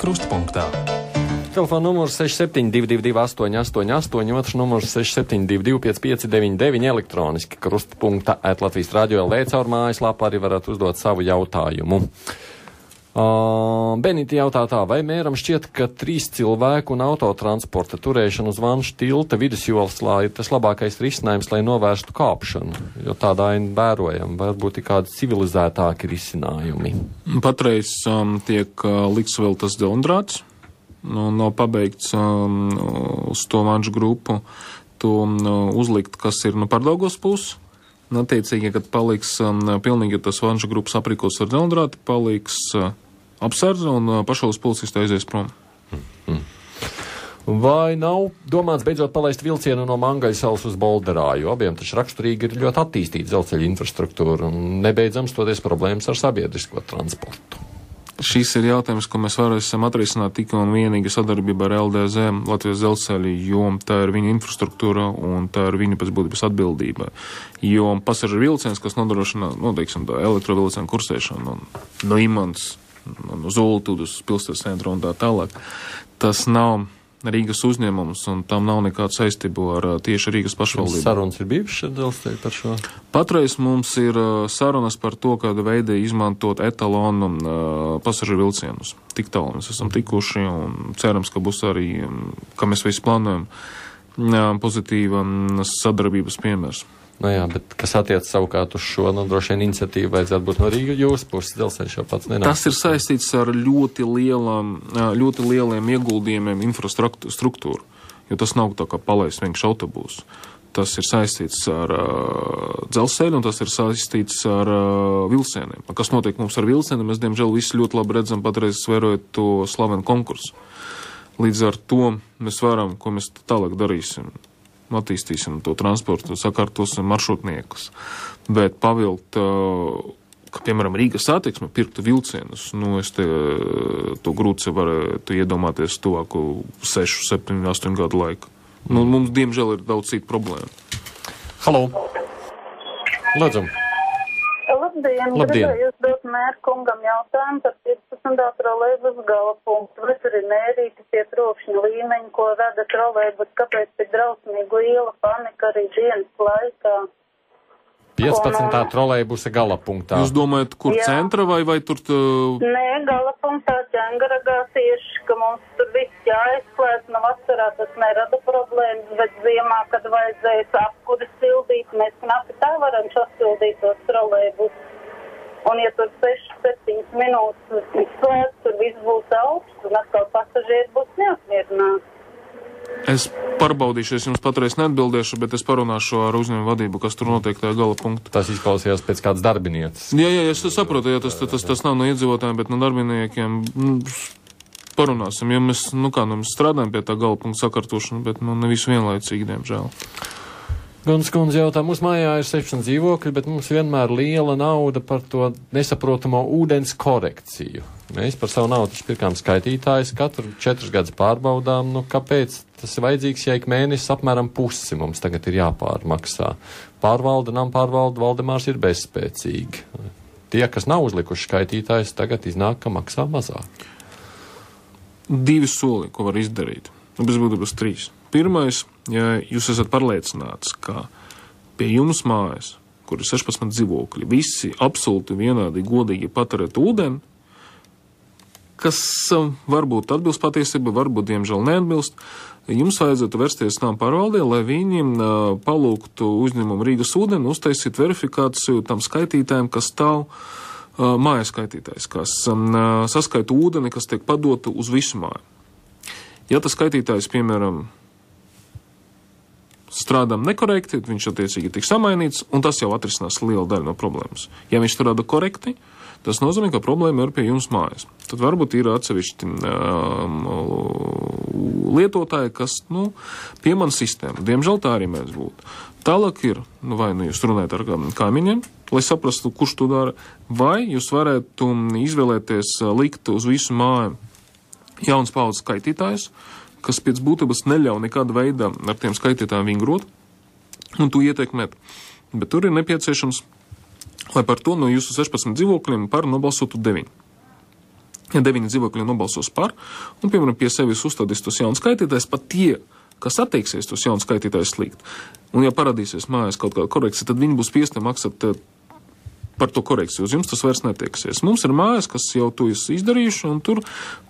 Krustpunktā. Telefona numurs 6722 888, otrs numurs 6722 559, elektroniski krustpunkta @Latvijas Radio LV caur mājaslapā arī varat uzdot savu jautājumu. Benita jautā tā, vai mēram šķiet, ka 3 cilvēku un autotransporta turēšana uz Vanšu tilta vidusjoslā ir tas labākais risinājums, lai novērstu kāpšanu, jo tādā ir vērojama, varbūt ir kādi civilizētāki risinājumi. Patreiz tiek liks vēl tas deondrāts, nav pabeigts uz to Vanšu grupu, to uzlikt, kas ir par Daugavas pusi. Attiecīgi, kad paliks pilnīgi tas Vanšu grupas aprīkos ar deondrāti, paliks apsardze un pašvalsts policisti aizies prom. Vai nav domāts beidzot palaist vilcienu no Mangaļsalas uz Bolderāju? Abiem taču raksturīgi ir ļoti attīstīta dzelzceļa infrastruktūra un nebeidzams toties problēmas ar sabiedrisko transportu. Šis ir jautājums, ko mēs varēsim atrisināt tikai un vienīgi sadarbībā ar LDZ, Latvijas dzelzceļu, jo tā ir viņa infrastruktūra un tā ir viņa pēc būtības atbildība. Jo pasažieru vilciens, kas nodrošina, teiksim, tā elektrovilcienu kursēšanu no Imants, no Zoltu uz pilsētas centru un tā tālāk, tas nav Rīgas uzņēmums, un tam nav nekāda saistība ar tieši Rīgas pašvaldību. Sarunas ir bijušas dzelzceļa par šo? Patreiz mums ir sarunas par to, kāda veida izmantot etalonu pasažieru vilcienus. Tik tālu mēs esam tikuši, un cerams, ka būs arī, kā mēs visi plānojam, pozitīva sadarbības piemērs. Jā, bet kas attiec savukārt uz šo, droši vien iniciatīvu vajadzētu būt no Rīgas jūsu puses, dzelzceļš jau pats nenāk. Tas ir saistīts ar ļoti lieliem ieguldījumiem infrastruktūru, jo tas nav tā kā palaist vienkārši autobūs. Tas ir saistīts ar dzelzceļu un tas ir saistīts ar vilcieniem. Kas notiek mums ar vilcieniem, mēs diemžēl visi ļoti labi redzam patreiz svērojot to slavenu konkursu. Līdz ar to mēs varam, ko mēs tālāk darīsim. Attīstīsim to transportu, sakārtosim maršrutniekus, bet pavilkt, ka, piemēram, Rīgas satiksme pirktu vilcienus, es to grūti varētu iedomāties tuvāku 6, 7, 8 gadu laiku. Mums, diemžēl, ir daudz citu problēmu. Halo! Lūdzu! Labdien! Gribēju uzdot mēra kungam jautājumu par 15. trolejbusu gala punktu. Vai tur ir mērīti tie trokšņa līmeņi, ko rada trolejbus, kāpēc tik drausmīgu iela panika arī dienas laikā? 15. trolejbusa gala punktā. Jūs domājat, kur centra vai tur? Nē, gala punktā Ķengaragā tieši, ka mums tur viss jāizklēs, vasarā tas nerada problēmas, bet ziemā, kad vajadzēs apkuri sildīt, mēs knapi tā varam sasildīt tos trolejbusus. Un ja tur 6-7 minūtes slēdz, tur viss būs augsts un atkal pasažieri būs neapmierināti. Es pārbaudīšu, es jums patreiz neatbildēšu, bet es parunāšu ar uzņēmumu vadību, kas tur notiek tajā gala punktā. Tas izklausījās pēc kādas darbinieces. Jā, es saprotu, tas nav no iedzīvotājiem, bet no darbiniekiem parunāsim, jo mēs strādājam pie tā gala punkta sakārtošanu, bet ne visu vienlaicīgi, diemžēl. Guns kundze jautā, mūsu mājā ir 16 dzīvokļi, bet mums vienmēr liela nauda par to nesaprotamo ūdens korekciju. Mēs par savu naudu pirkām skaitītājus, katru 4 gadus pārbaudām, kāpēc tas ir vajadzīgs, ja ik mēnesis apmēram pusi mums tagad ir jāpārmaksā. Pārvalde Valdemārs ir bezspēcīgi. Tie, kas nav uzlikuši skaitītājus, tagad iznāk, ka maksā mazāk. 2 soli, ko var izdarīt. Bez būtības 3. Pirmais, ja jūs esat pārliecināts, ka pie jums mājas, kur ir 16 dzīvokļi, visi absolūti vienādi godīgi patērēt ūdeni, kas varbūt atbilst patiesībai, varbūt diemžēl neatbilst, jums vajadzētu vērsties nama pārvaldē, lai viņi palūgtu uzņēmumu Rīgas ūdeni, uztaisīt verifikāciju tam skaitītājiem, kas stāv mājas skaitītājs, kas saskaita ūdeni, kas tiek padota uz visu māju. Ja tas skaitītājs, piemēram, strādā nekorekti, viņš attiecīgi tiks samainīts, un tas jau atrisinās lielu daļu no problēmas. Ja viņš strādā korekti, tas nozīmē, ka problēma ir pie jums mājas. Tad varbūt ir atsevišķi lietotāji, kas, piemana sistēmu. Diemžēl tā arī mēdz būt. Tālāk ir, vai jūs runājat ar kaimiņiem, lai saprastu, kurš to dara, vai jūs varētu izvēlēties likt uz visu māju jauns paudzes skaitītājs, kas pēc būtības neļauj nekāda veida ar tiem skaitītājiem vingrot un to ietekmēt. Bet tur ir nepieciešams, lai par to no jūsu 16 dzīvokļiem par nobalsotu 9. ja 9 dzīvokļi nobalsos par, un, piemēram, pie sevis uzstādīs tos jaunu skaitītājs, pat tie, kas atteiksies tos jaunu skaitītājus slīgt, un ja parādīsies mājās kaut kāda korekcija, tad viņi būs spiesti maksāt par to korekciju. Uz jums tas vairs netieksies. Mums ir mājas, kas jau to izdarījuši, un tur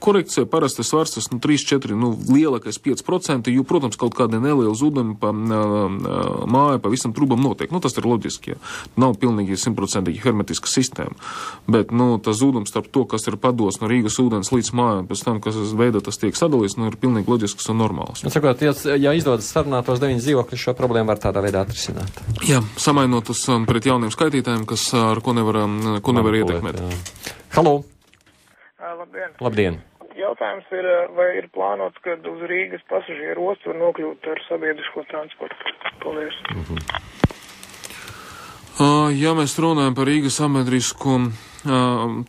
korekcija parasti svārstas 3-4, lielākais 5%, jo, protams, kaut kādi nelieli zudumi pa māju, pa visam trubam notiek. Tas ir loģiski, ja. Nav pilnīgi 100% hermetiska sistēma. Bet, tas zudums starp to, kas ir pados no Rīgas ūdens līdz mājām, pēc tam, kas veidā tas tiek sadalīts, ir pilnīgi loģisks un normāls. Sakot, ja izdodas sarunāt tos 9 dzīvokļus, šo problēmu var tādā veidā atrisināt. Jā, samainot uz pret jauniem skaitītājiem, kas ko nevar ietekmēt. Halo! Labdien! Labdien! Jautājums ir, vai ir plānots, kad uz Rīgas pasažieru ostu var nokļūt ar sabiedrisko transportu? Paldies! Ja mēs runājam par Rīgas sabiedrisko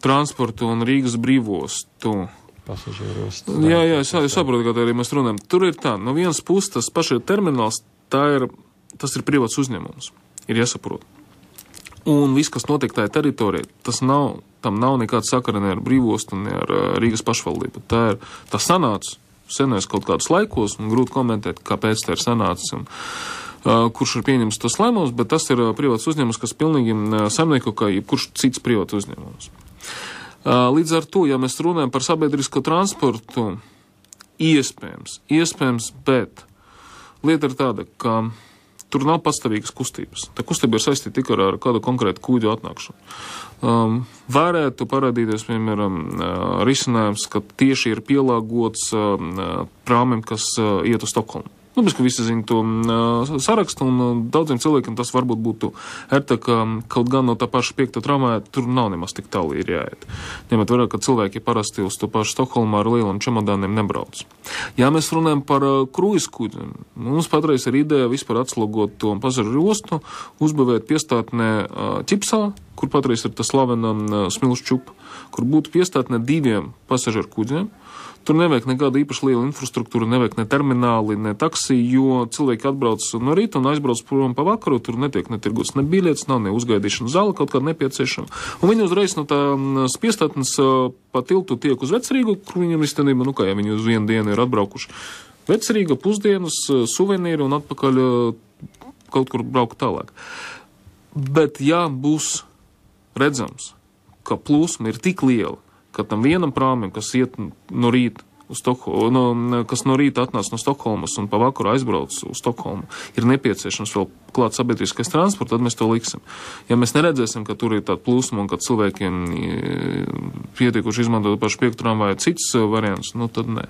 transportu un Rīgas brīvostu. Pasažieru ostu. Jā, es saprotu, kā arī mēs runājam. Tur ir tā, no vienas puses tas pašais termināls, tas ir privāts uzņēmums. Ir jāsaprot. Un viss, kas notiek tajā teritorijā, tam nav nekāda sakara ne ar brīvostu, ne ar Rīgas pašvaldību. Tas sanāca senais kaut kādus laikos, un grūti komentēt, kāpēc tā ir sanācis un kurš ir pieņems tos lēmumus, bet tas ir privāts uzņēmums, kas pilnīgi saimnieko kā jebkurš cits privāts uzņēmums. Līdz ar to, ja mēs runājam par sabiedrisko transportu, iespējams, bet lieta ir tāda, ka tur nav pastāvīgas kustības. Tā kustība ir saistīta tikai ar kādu konkrētu kuģu atnākšanu. Varētu parādīties, piemēram, risinājums, ka tieši ir pielāgots prāmim, kas iet uz Stokholmu. Bez, ka visi zina to sarakstu, un daudziem cilvēkiem tas varbūt būtu ērtāk, kaut gan no tā paša 5. tramvāja tur nav nemaz tik tālu ir jāiet. Ņemot vērā, ka cilvēki parasti uz to pašu Stokholmā ar lieliem čemodāniem nebrauc. Ja mēs runājam par kruīzkuģiem, mums patreiz ir ideja vispār atslogot to pasažieru ostu, uzbūvēt piestātnē Ķipsā, kur patreiz ir tas slavena Smilšu čupa, kur būtu piestātnē 2 pasažieru kuģiem. Tur nevajag nekāda īpaši liela infrastruktūra, nevajag ne termināli, ne taksi, jo cilvēki atbrauc no rīta un aizbrauc prom pa vakaru, tur netiek netirgots ne biļets, nav ne uzgaidīšana zāle kaut kāda nepieciešama. Un viņi uzreiz no tā spiestātnes pa tiltu tiek uz Vecrīgu, kur viņam īstenībā, ja viņi uz vienu dienu ir atbraukuši. Vecrīga, pusdienas, suvenīri un atpakaļ kaut kur braukt tālāk. Bet ja būs redzams, ka plūsma ir tik liela, ka tam vienam prāmim, kas iet no rīta kas no rīta atnāc no Stokholmas un pa vakaru aizbrauc uz Stokholmu, ir nepieciešams vēl klāt sabiedriskais transports, tad mēs to liksim. Ja mēs neredzēsim, ka tur ir tāda plūsma un ka cilvēkiem pietiekuši izmantot pašu 5. tramvāju cits variants, tad nē.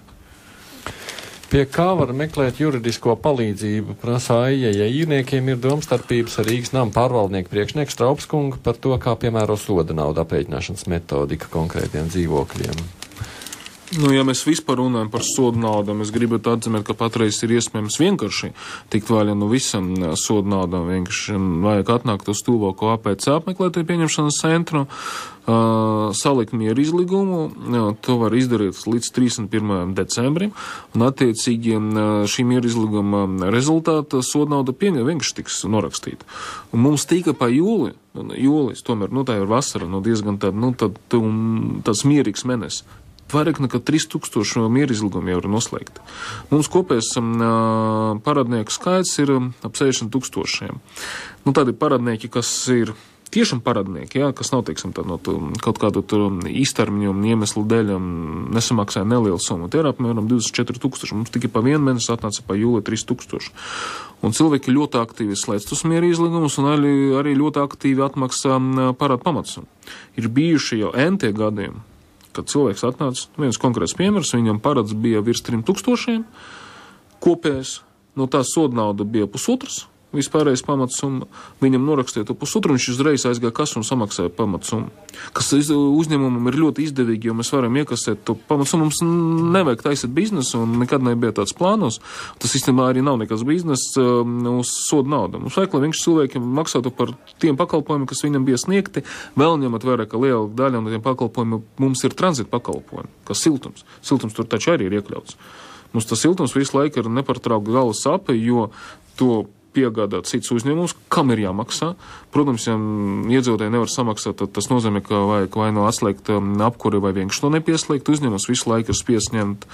Pie kā var meklēt juridisko palīdzību, prasa Aija, ja īrniekiem ir domstarpības ar Rīgas nama pārvaldnieku priekšnieku Straubskungu par to, kā piemēro soda naudu aprēķināšanas metodika konkrētiem dzīvokļiem. Ja mēs vispār runājam par sodu naudām, es gribētu atzīmēt, ka patreiz ir iespējams vienkārši tikt vaļā no visam sodu naudām. Vienkārši vajag atnākt uz tuvāko APC apmeklētāju pieņemšanas centru, salikt mieru izlīgumu, to var izdarīt līdz 31. decembrim, un attiecīgi šī mieru izlīguma rezultāta sodu nauda vienkārši tiks norakstīta. Un mums tika pa jūlis, tomēr, tā ir vasara, diezgan tāds mierīgs mēnesis. Vairāk nekā 3000 mieru izlīgumu jau ir noslēgti. Mums kopējais parādnieku skaits ir ap 60 000. Tādi parādnieki, kas ir tiešām parādnieki, kas nav, teiksim, no kaut kādu īstermiņu un iemeslu dēļ nesamaksāja nelielu summu. Tie ir apmēram 24 000. Mums tikai pa vienu mēnesi atnāca pa jūli 3000. Un cilvēki ļoti aktīvi slēdz tos mieru izlīgumus un arī ļoti aktīvi atmaksā parādu pamatsumu. Ir bijuši jau NT gadiem, kad cilvēks atnāca, viens konkrēts piemērs, viņam parāds bija virs 3000, kopējais, no tā soda nauda bija 1,5, vispārējais pamatsumma, viņam norakstīja to 1,5, viņš uzreiz aizgāja kasu un samaksāja pamatsummu. Kas uzņēmumam ir ļoti izdevīgi, jo mēs varam iekasēt to pamatsummu, mums nevajag taisīt biznesu un nekad nebija tāds plānos. Tas īstenībā arī nav nekas biznes uz soda naudu. Mums vajag, lai viņš cilvēkiem maksātu par tiem pakalpojumiem, kas viņam bija sniegti, vēl ņemot vērā, ka liela daļa no tiem pakalpojumiem mums ir tranzita pakalpojumi, kas siltums. Siltums tur taču arī ir iekļauts. Mums tas siltums visu laiku ir nepārtraukti galvas sāpe, jo to piegādāt cits uzņēmums, kam ir jāmaksā. Protams, ja iedzīvotāji nevar samaksāt, tad tas nozīmē, ka vajag vai no atslēgt apkuri vai vienkārši to nepieslēgt. Uzņēmums visu laiku ir spiest ņemt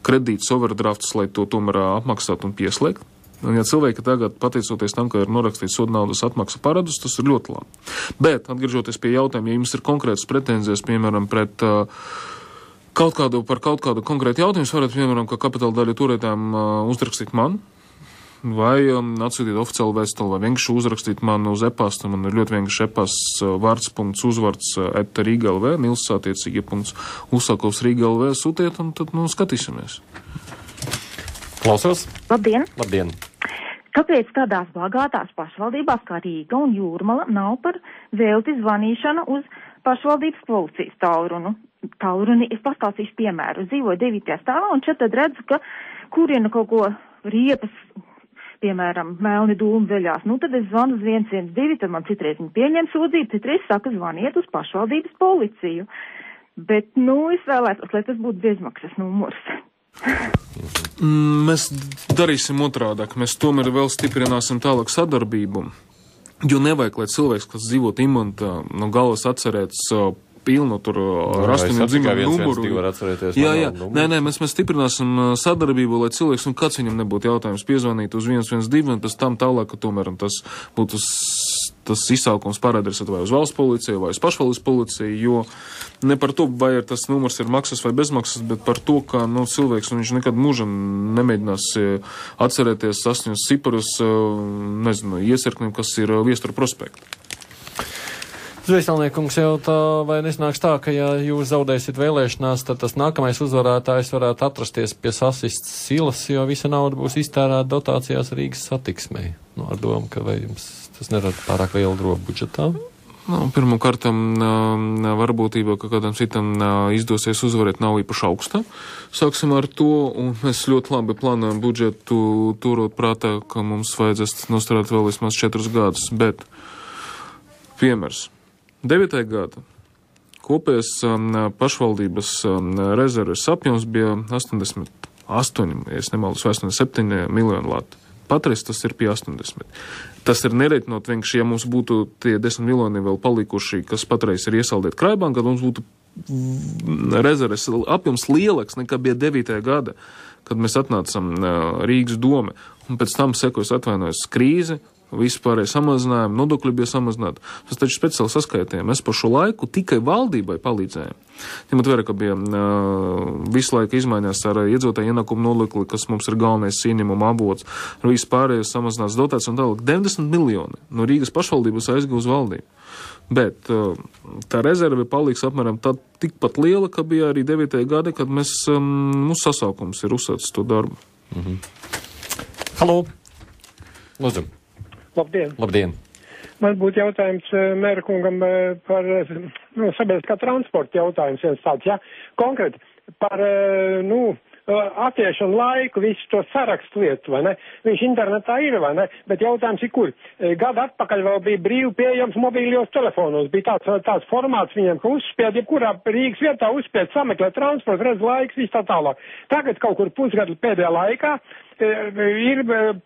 kredītus, overdraftus, lai to tomēr apmaksāt un pieslēgt. Un ja cilvēki tagad, pateicoties tam, ka ir norakstīts soda naudas atmaksa paradus, tas ir ļoti labi. Bet, atgriežoties pie jautājuma, ja jums ir konkrētas pretenzijas, piemēram, pret kaut kādu konkrētu jautājumu, varat, piemēram, ka kapitāla daļu turētājiem uzrakstīt man, vai atsūtīt oficiālu vēstuli, vai vienkārši uzrakstīt man uz e-pasta. Man ir ļoti vienkārši e-pasts vārds.uzvards @Rīga.lv, Nils attiecīgi Uzsākovs Rīga.lv, sūtiet, un tad, skatīsimies. Klausos? Labdien! Labdien! Kāpēc tādās bagātās pašvaldībās kā Rīga un Jūrmala nav par velti zvanīšana uz pašvaldības policijas tālruni? Es pastāstīšu piemēru. Dzīvoju 9. stāvā un šeit tad redzu, ka kurina kaut ko riepas, piemēram, melni dūmi veļās. Tad es zvanu uz 112, tad man citreiz viņi pieņem sūdzību, citreiz saka zvaniet uz pašvaldības policiju. Bet, es vēlētos, lai tas būtu bezmaksas numurs. Mēs darīsim otrādāk. Mēs tomēr vēl stiprināsim tālāk sadarbību, jo nevajag, lai cilvēks, kas dzīvot imantā, no galvas atcerēts pilnu tur rastumu dzimumu numuru. Jā. Nē, mēs stiprināsim sadarbību, lai cilvēks, kāds viņam nebūtu jautājums, piezvanīt uz 112, un pēc tam tālāk, ka tomēr tas būtu tas izsaukums pāradresēt vai uz valsts policiju, vai uz pašvaldības policiju, jo ne par to, vai tas numurs ir maksas vai bezmaksas, bet par to, ka cilvēks, viņš nekad mūžam nemēģinās atcerēties 8 ciparus, iesirknim, kas ir Viestura prospekta. Zveselniekums jautā, vai nesnāks tā, ka ja jūs zaudēsiet vēlēšanās, tad tas nākamais uzvarētājs varētu atrasties pie sasistas silas, jo visa nauda būs iztērēta dotācijās Rīgas satiksmei. Ar domu, ka vai jums tas nerada pārāk lielu drobu budžetā? Pirmkārtam, varbūtība, ka kādam citam izdosies uzvarēt, nav īpaši augsta. Sāksim ar to, un mēs ļoti labi plānojam budžetu, turot prātā, ka mums vajadzēs nostrādāt vēl vismaz 4 gadus, bet piemērs. 9. gada kopējais pašvaldības rezerves apjoms bija 88, ja es nemaldos, 87 miljonu lati. Patreiz tas ir pie 80. Tas ir nereiķinot vienkārši, ja mums būtu tie 10 miljoni vēl palikuši, kas patreiz ir iesaldēti Krājbankā, tad mums būtu rezerves apjoms lielāks nekā bija 9. gada, kad mēs atnācam Rīgas dome, un pēc tam sekojas atvainojas krīze, vispārēji samazinājumi, nodokļi bija samazināti. Mēs taču speciāli saskaitījām. Mēs par šo laiku tikai valdībai palīdzējām. Ņemot vērā, ka bija visu laiku izmaiņās ar iedzīvotāju ienākumu nodokli, kas mums ir galvenais ieņēmuma avots, vispārēji samazināts dotācijas un tālāk 90 miljoni no Rīgas pašvaldības aizgāja uz valdību. Bet tā rezerve paliks apmēram tikpat liela, kā bija arī 9. gada, kad mūsu sasaukums ir uzsācis to darbu. Halo! Lūdzu! Labdien! Man būtu jautājums mēra kungam par sabiedriskā transporta jautājums viens tāds, ja? Konkrēti par, attiešanu laiku, visu to sarakstu lietu, vai ne? Viņš internetā ir, vai ne? Bet jautājums ir kur? Gadu atpakaļ vēl bija brīvi pieejams mobīļos telefonos. Bija tāds formāts viņiem, ka uzspied, jebkurā Rīgas vietā uzspied, sameklēt transportu, redz laiks, viss tā tālāk. Tagad kaut kur pusgadu pēdējā laikā ir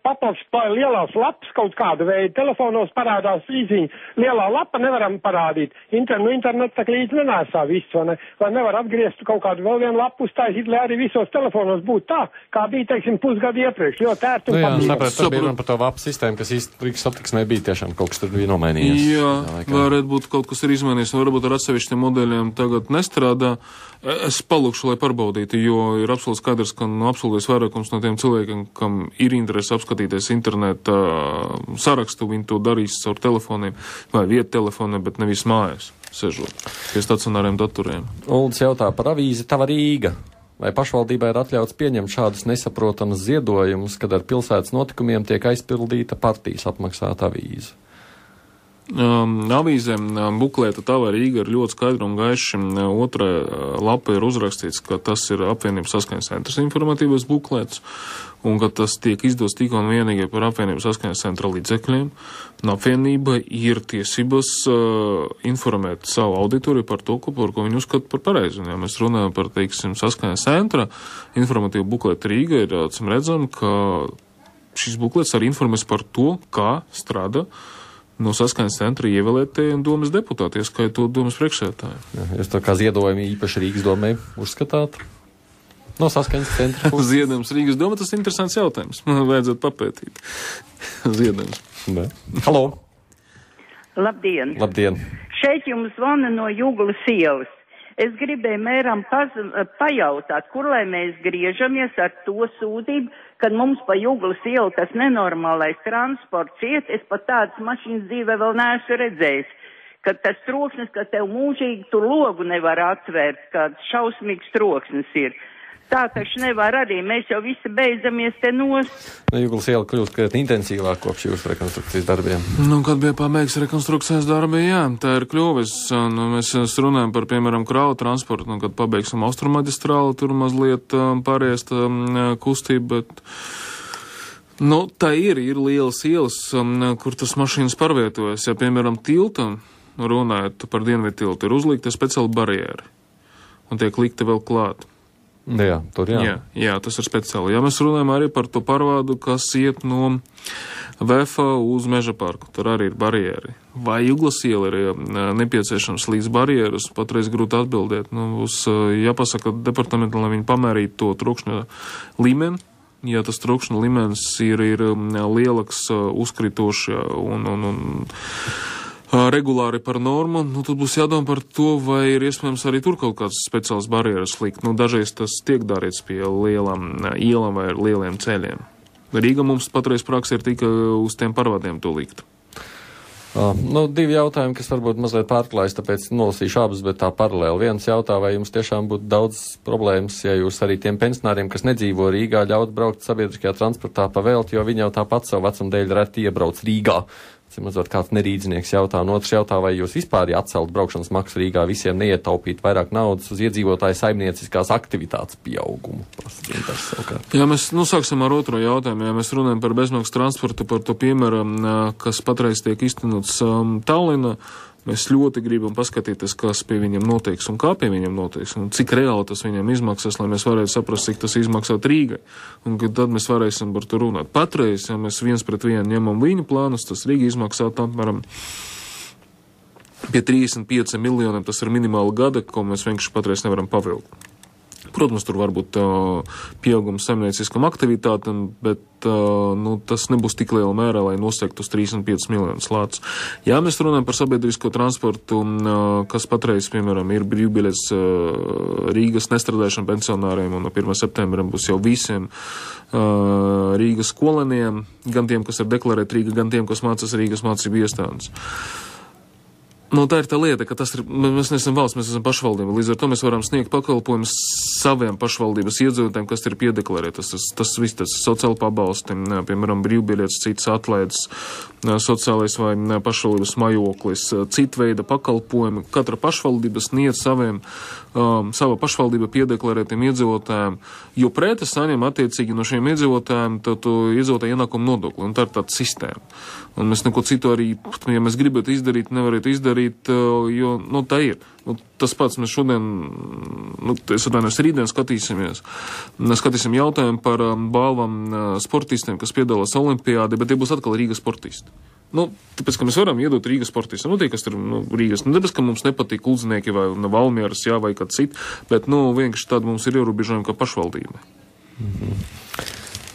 papildus lielās lapas kaut kāda veida. Telefonos parādās izziņa. Lielā lapa nevaram parādīt. Internets tā līdz nenēsā viss, vai ne? Vai nevar atgriezt kaut kādu vēl vienu lapu uztaisīt, lai arī visos telefonos būtu tā, kā bija, teiksim, pusgadu iepriekš. Ļoti ērti un patīkami. Tas bija runa par to vapu sistēmu, kas Rīgas satiksmē bija tiešām kaut kas tur bija nomainījies. Jā, varētu būt kaut kas ir izmainījies, varbūt ar atsevišķiem modeļiem tagad nestrādā. Es palūkšu, lai pārbaudītu, jo ir absolūti skaidrs, ka absolūtais vairākums no tiem cilvēkiem, kam ir interesi apskatīties interneta sarakstu, viņi to darīs caur telefoniem vai viettelefoniem, bet nevis mājās, sežot pie stacionāriem datoriem. Uldis jautā par avīzi Tava Rīga. Vai pašvaldībai ir atļauts pieņemt šādus nesaprotamus ziedojumus, kad ar pilsētas notikumiem tiek aizpildīta partijas apmaksāta avīze? Avīzēm buklēta Tava Rīga ir ļoti skaidra un gaiši. Otrā lapa ir uzrakstīts, ka tas ir apvienības saskaņas centrs informatīvais buklēts un ka tas tiek izdots tikai un vienīgi par apvienības saskaņas centra līdzekļiem. Un apvienība ir tiesības informēt savu auditoriju par to, par ko viņi uzskata par pareizi. Ja mēs runājam par, teiksim, saskaņas centra informatīvu buklētu Rīga, ir redzam, ka šis buklets arī informēs par to, kā strādā no Saskaņas centra ievēlētie domas deputāti, ieskaitot domas priekšsēdētāju. Jūs to kā ziedojumu īpaši Rīgas domē uzskatāt? No Saskaņas centra puses. Ziedojums Rīgas doma, tas ir interesants jautājums. Man vajadzētu papētīt. Ziedojums. Ne. Halo! Labdien! Labdien! Šeit jums zvana no Juglas ielas. Es gribēju mēram pajautāt, kur lai mēs griežamies ar to sūtību, kad mums pa Juglas ielu tas nenormālais transports iet, es pat tādas mašīnas dzīvē vēl neesmu redzējis, kad tas troksnis, ka tev mūžīgi tu logu nevar atvērt, kāds šausmīgs troksnis ir. Tā taču nevar arī, mēs jau visi beidzamies te nost. Juglas iela kļūst krietni intensīvāk kopš jūsu rekonstrukcijas darbiem. Kad bija pabeigts rekonstrukcijas darbi, jā, tā ir kļuvis. Mēs runājam par, piemēram, kravu transportu, kad pabeigsim austrumaģistrāli, tur mazliet pāriest kustību, bet, tā ir lielas ielas, kur tas mašīnas pārvietojas. Ja, piemēram, tiltam, runājot par dienvidu tiltu, ir uzlikta speciāla barjēra un tiek likta vēl klāt. Jā, tur jā. Jā, tas ir speciāli. Ja mēs runājam arī par to pārvādu, kas iet no VF uz Meža parku, tur arī ir barjeri. Vai Juglas iela ir nepieciešams līdz barjeras, patreiz grūti atbildēt. Būs jāpasaka departamentam, lai viņi pamērītu to trokšņa līmeni. Ja tas trokšņa līmenis ir lielāks, uzkritošs un regulāri par normu, tad būs jādomā par to, vai ir iespējams arī tur kaut kāds speciāls barjeras likt. Dažreiz tas tiek darīts pie lielām ielām vai lieliem ceļiem. Rīga mums patreiz praksē ir tikai uz tiem parvādiem to likt. Divi jautājumi, kas varbūt mazliet pārklājas, tāpēc nolasīšu abas, bet tā paralēli. Viens jautā, vai jums tiešām būtu daudz problēmas, ja jūs arī tiem pensionāriem, kas nedzīvo Rīgā, ļaut braukt sabiedriskajā transportā pa velti, jo viņi jau tāpat savu vecumu dēļ reti iebrauc Rīgā. Mazliet kāds nerīdznieks jautā, un otrs jautā, vai jūs vispār atcelt braukšanas maksu Rīgā, visiem neietaupīt vairāk naudas uz iedzīvotāju saimnieciskās aktivitātes pieaugumu. Jā, mēs sāksim ar otro jautājumu. Ja mēs runājam par bezmaksas transportu, par to piemēru, kas patreiz tiek iztenots Tallinā, mēs ļoti gribam paskatīties, kas pie viņiem noteiks un kā pie viņiem noteiks, un cik reāli tas viņiem izmaksās, lai mēs varētu saprast, cik tas izmaksāt Rīgai. Un tad mēs varēsim par to runāt. Patreiz, ja mēs 1:1 ņemam viņu plānus, tas Rīga izmaksāt apmēram pie 35 miljoniem, tas ir minimāla gada, ko mēs vienkārši patreiz nevaram pavilkt. Protams, tur var būt pieaugums saimnieciskam aktivitātam, bet tas nebūs tik liela mērā, lai nosegtu uz 35 miljonus lācis. Ja mēs runājam par sabiedrisko transportu, kas patreiz, piemēram, ir brīvbiļets Rīgas nestrādājušiem pensionāriem, un no 1. septembra būs jau visiem Rīgas skolēniem, gan tiem, kas ir deklarēti Rīga, gan tiem, kas mācās Rīgas mācību iestādes. Tā ir tā lieta, ka mēs neesam valsts, mēs esam pašvaldība. Līdz ar to mēs varam sniegt pakalpojumus saviem pašvaldības iedzīvotājiem, kas ir piedeklarētas. Tas viss, tas sociāli pabalsti, piemēram, brīvbiļets, cits atlaides, sociālais vai pašvaldības mājoklis, cita veida pakalpojumi. Katra pašvaldība sniedz sava pašvaldība piedeklarētiem iedzīvotājiem, jo pretī saņem attiecīgi no šiem iedzīvotājiem iedzīvotāju ienākumu nodokli. Un tā ir tāda sistēma. Un mēs neko citu arī, ja mēs gribētu izdarīt, nevarētu izdarīt, jo, tā ir. Tas pats mēs šodien, rītdien skatīsim jautājumu par balvām sportistiem, kas piedalās olimpiādi, bet tie būs atkal Rīgas sportisti. Tāpēc, ka mēs varam iedot Rīgas sportistam, tie, kas ir Rīgas, tāpēc, ka mums nepatīk Kuldznieki vai Valmieras, vai kāds cits, bet, vienkārši tāda mums ir ierobežojumi kā pašvaldība.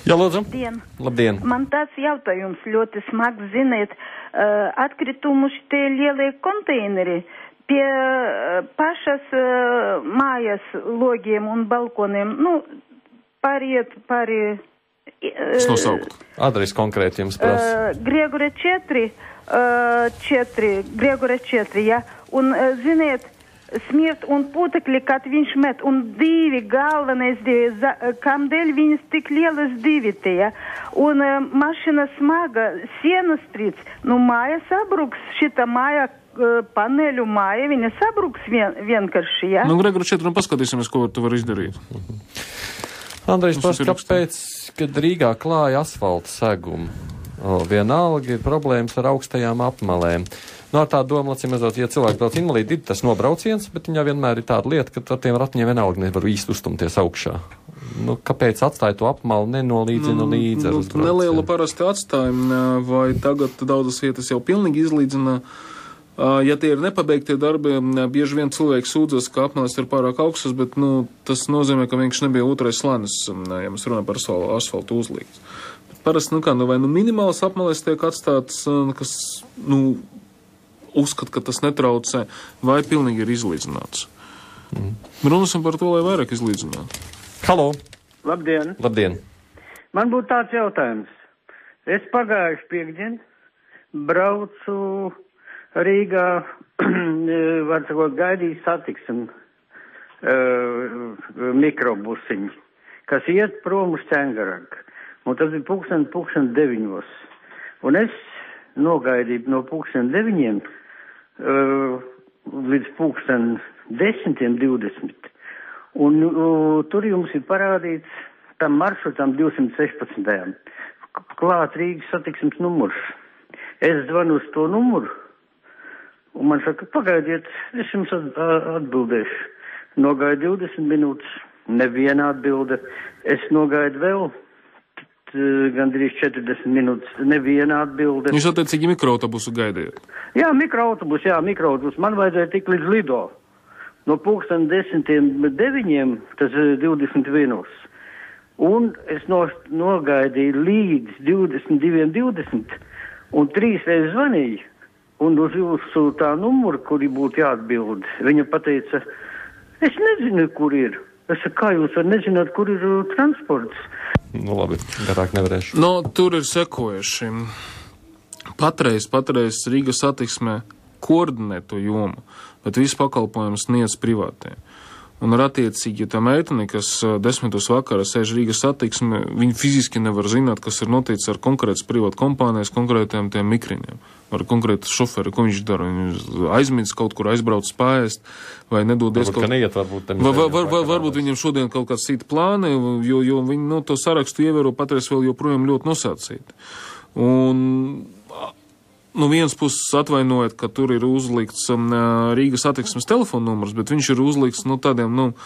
Jā, lūdzu. Labdien. Man tāds jautājums ļoti smags, ziniet, atkritumu šitie lielie konteineri pie pašas mājas logiem un balkoniem, pāriet. Es nosaukt. Adresi konkrēti jums prasa. Griegura 4, ja, un, ziniet, smirt un putekļi, kad viņš met, un divi galvenais divi, kamdēļ viņas tik lielas divi tie, ja, un mašina smaga, sienas trīc, māja sabruks, šita māja, paneļu māja, viņa sabruks vienkārši, ja. Griegura 4, paskatīsimies, ko tu vari izdarīt. Andrejs prasa, kāpēc, kad Rīgā klāja asfalta segumu, vienalga ir problēmas ar augstajām apmalēm. Ar tādu domu, ja cilvēki brauc invalīdi, ir tas nobrauciens, bet viņā vienmēr ir tāda lieta, ka ar tiem ratņiem vienalga nevar īsti uzstumties augšā. kāpēc atstāja to apmalu, nenolīdzina līdzi ar uzbraucienu? Neliela parasti atstāja, vai tagad daudzas vietas jau pilnīgi izlīdzina. Ja tie ir nepabeigtie darbi, bieži vien cilvēki sūdzas, ka apmales ir pārāk augstas, bet, tas nozīmē, ka vienkārši nebija otrais slānis, ja mēs runājam par asfaltu uzlīgs. Parasti, vai minimāls apmales tiek atstāts, kas, uzskat, ka tas netraucē, vai pilnīgi ir izlīdzināts. Runāsim par to, lai vairāk izlīdzinātu. Halo! Labdien! Labdien! Man būtu tāds jautājums. Es pagājuši piekdien braucu Rīgā, var sakot, gaidīju satiksmi mikrobusiņi, kas iet prom uz Cengaragu. Un tas ir 9:00. Un es nogaidīju no 9:00 līdz 10:20. Un tur jums ir parādīts tam maršrutam 216. Klāt Rīgas satiksmes numurs. Es zvanu uz to numuru. Un man saka, pagaidiet, es jums atbildēšu. Nogaidu 20 minūtes, neviena atbilde. Es nogaidu vēl gandrīz 40 minūtes, neviena atbilde. Jūs attiecīgi mikroautobusu gaidījāt? Jā, mikroautobus. Man vajadzēja tik līdz Lido. No 10:09, tas ir 21. Un es nogaidīju līdz 22:20 un 3 reizes zvanīju. Un uz jūsu tā numuru, kuri būtu jāatbild, viņa pateica, es nezinu, kur ir. Es saku, kā jūs nezināt, kur ir transports? Labi, garāk nevarēšu. Tur ir sekojuši. Patreiz Rīgas satiksmē koordinē to jomu, bet visu pakalpojumu sniedz privātie. Un ar attiecīgi tā meitene, kas 10:00 vakarā sēž Rīgas satiksmē, viņi fiziski nevar zināt, kas ir noticis ar konkrētas privātu kompānijas, konkrētiem tiem mikriņiem, ar konkrētu šoferi, ko viņš dara. Viņš aizmirst kaut kur aizbrauc spāēst, vai nedodies varbūt viņam šodien kaut kāds cita plāni, jo viņi to sarakstu ievēro patreiz vēl joprojām ļoti nosacīti. Un viens puses atvainojot, ka tur ir uzlikts Rīgas satiksmes telefona numurs, bet viņš ir uzlikts tādiem,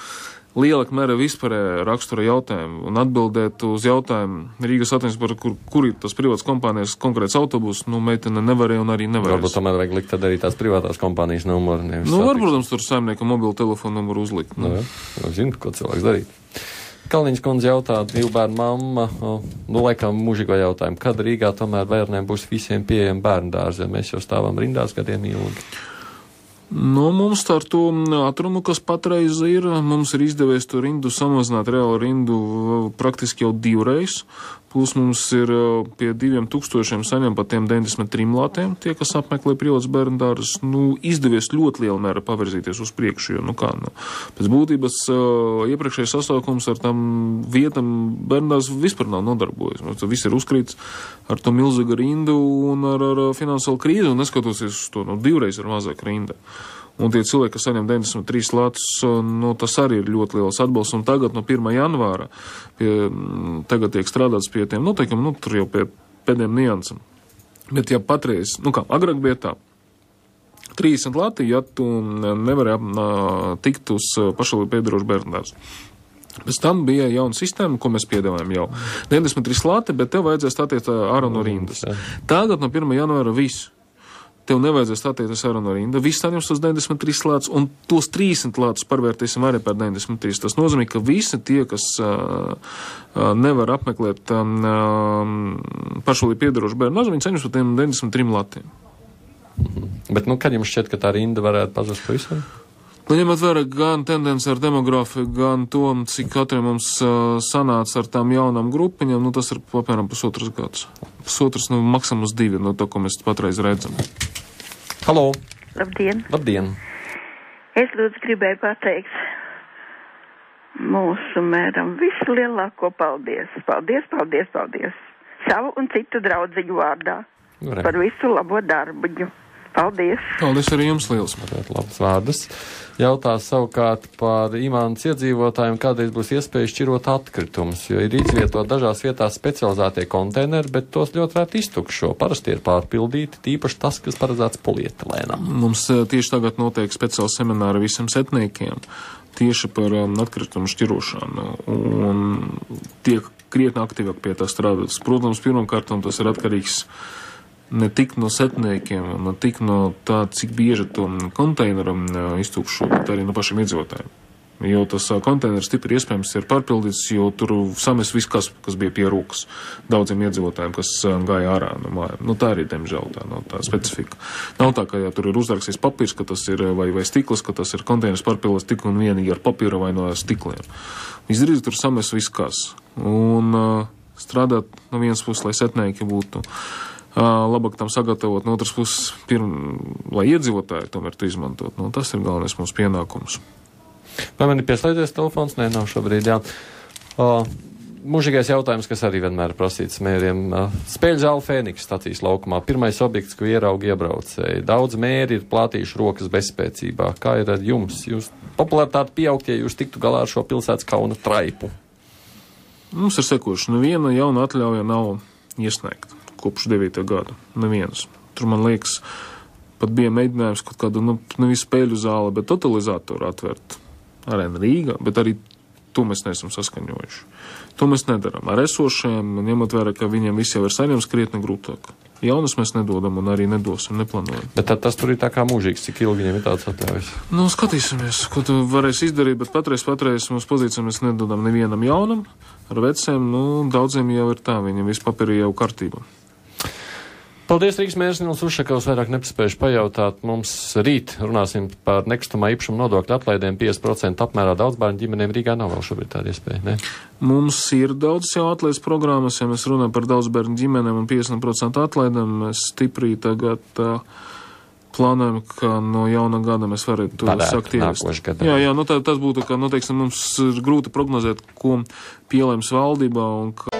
lielāk mērā vispārējā rakstura jautājumu un atbildēt uz jautājumu Rīgas satiksmes, par kur ir tas privāts kompānijas konkrēts autobus, meitene nevarēja un arī nevarēja. Varbūt tomēr vajag likt tad arī tās privātās kompānijas numuru. Var, protams, tur saimnieka mobila telefona numuru uzlikt. Zinu, ko cilvēks darīt. Kalniņas kundze jautā, 2 bērnu mamma, laikam mūžīgo jautājumu, kad Rīgā tomēr bērniem būs visiem pieejami bērndārzi, ja mēs jau stāvam rindās gadiem ilgi? Mums ar to atrumu, kas patreiz ir, mums ir izdevies to rindu samazināt, reāli rindu praktiski jau 2 reizes, plus mums ir pie 2000 saņem pat tiem 93 latiem, tie, kas apmeklē privāts bērndārs, izdevies ļoti liela mēra pavirzīties uz priekšu, jo, pēc būtības iepriekšējais sasaukums ar tam vietam bērndārs vispār nav nodarbojas. Mums viss ir uzkrīts ar to milzīgu rindu un ar finansiālu krīzi, un neskatoties uz to, 2 reizes ir mazāk rinda. Un tie cilvēki, kas saņem 93 latus, tas arī ir ļoti liels atbalsts. Un tagad no 1. janvāra tagad tiek strādāts pie tiem noteikumiem, tur jau pie pēdējiem niansam. Bet ja patreiz, agrāk bija tā, 30 lati, ja tu nevari tikt uz pašvaldību piedarošu bērndārzu. Pēc tam bija jauna sistēma, ko mēs piedāvājam jau. 93 lati, bet tev vajadzēs stāties ārā no rindas. Tagad no 1. janvāra viss. Tev nevajadzēs stāties ārā no rinda. Viss saņems tos 93 lātus, un tos 30 lātus pārvērtīsim arī par 93. Tas nozīmē, ka visi tie, kas nevar apmeklēt pašvaldību piedarošu bērnu, viņi saņems par tiem 93 latiem. Bet, kad jums šķiet, ka tā rinda varētu pazust pavisam? Ņemot vērā gan tendenci ar demogrāfiju, gan to, cik katram mums sanāca ar tām jaunām grupiņām, tas ir apmēram 1,5 gads. 1,5, maksimums 2, no to, ko mēs patreiz redzam. Halo! Labdien! Labdien! Es lūdzu gribēju pateikt mūsu mēram visu lielāko paldies. Paldies! Savu un citu draudziņu vārdā. Par visu labo darbu. Paldies! Paldies arī jums liels! Labs vārdas. Jautās savukārt par Imānas iedzīvotājiem, kādreiz būs iespēja šķirot atkritumus, jo ir izvietot dažās vietās specializētie konteineri, bet tos ļoti reti iztukšo. Parasti ir pārpildīti, tīpaši tas, kas paredzēts polietilēnam. Mums tieši tagad notiek speciāli semināri visiem setniekiem tieši par atkritumu šķirošanu. Un tiek krietni aktīvāk pie tā strādāt. Protams, pirmkārt, tas ir atkarīgs ne tik no setniekiem, ne tik no tā, cik bieži to konteineru iztukšo, bet arī no pašiem iedzīvotājiem. Jo tas konteiners stipri iespējams ir pārpildīts, jo tur samest viss, kas bija pie rūkas daudziem iedzīvotājiem, kas gāja ārā no mājām. Tā arī, diemžēl, tā specifika. Nav tā, ka tur ir uzrakstīts papīrs, ka tas ir, vai stikls, ka tas ir konteiners pārpildīts tik un vienīgi ar papīra vai no stikliem. Izdarīt tur samest viss kas. Un strādāt no vienas puses, lai setnieki būtu labāk tam sagatavot, no otras puses, lai iedzīvotāji tomēr to izmantot. Tas ir galvenais mūsu pienākums. Vai man ir pieslēdzies telefons? Nē, nav šobrīd, jā. Mūžīgais jautājums, kas arī vienmēr prasīts mēriem. Spēļu zāle Fēniks stacijas laukumā. Pirmais objekts, ko ierauga iebraucēji. Daudz mēri ir plātījuši rokas bezspēcībā. Kā ir ar jums? Jūs popularitāte pieaugt, ja jūs tiktu galā ar šo pilsētas kauna traipu? Mums ir sekoši. Neviena jauna atļauja nav iesniegta kopš 9. gada. Nevienas. Tur, man liekas, pat bija mēģinājums kaut kādu, nevis spēļu zāli, bet totalizatoru atvērt. Arēna Rīgā, bet arī to mēs neesam saskaņojuši. To mēs nedaram. Ar esošajiem, ņemot vērā, ka viņiem viss jau ir saņems krietni grūtāk. Jaunas mēs nedodam un arī nedosim, neplānojam. Bet tad tas tur ir tā kā mūžīgs, cik ilgi viņiem ir tāds atļaujas? Skatīsimies, ko tu varēsi izdarīt, bet patreiz mūsu pozīcijā mēs nedodam nevienam jaunam. Ar veciem, daudziem jau ir tā, viņiem viss papīri jau kārtībā. Paldies, Rīgas mērs Nils Ušakovs, vairāk nepaspējuši pajautāt. Mums rīt runāsim par nekustamā īpašuma nodokļu atlaidēm 50% apmērā. Daudz bērnu ģimenēm Rīgā nav vēl šobrīd tāda iespēja, ne? Mums ir daudz jau atlaides programmas, ja mēs runājam par daudz bērnu ģimenēm un 50% atlaidēm. Mēs stipri tagad plānojam, ka no jauna gada mēs varētu to sākt ieviest. Jā, tas būtu, ka, teiksim, mums ir grūti prognozēt, ko pielēms valdībā un ka...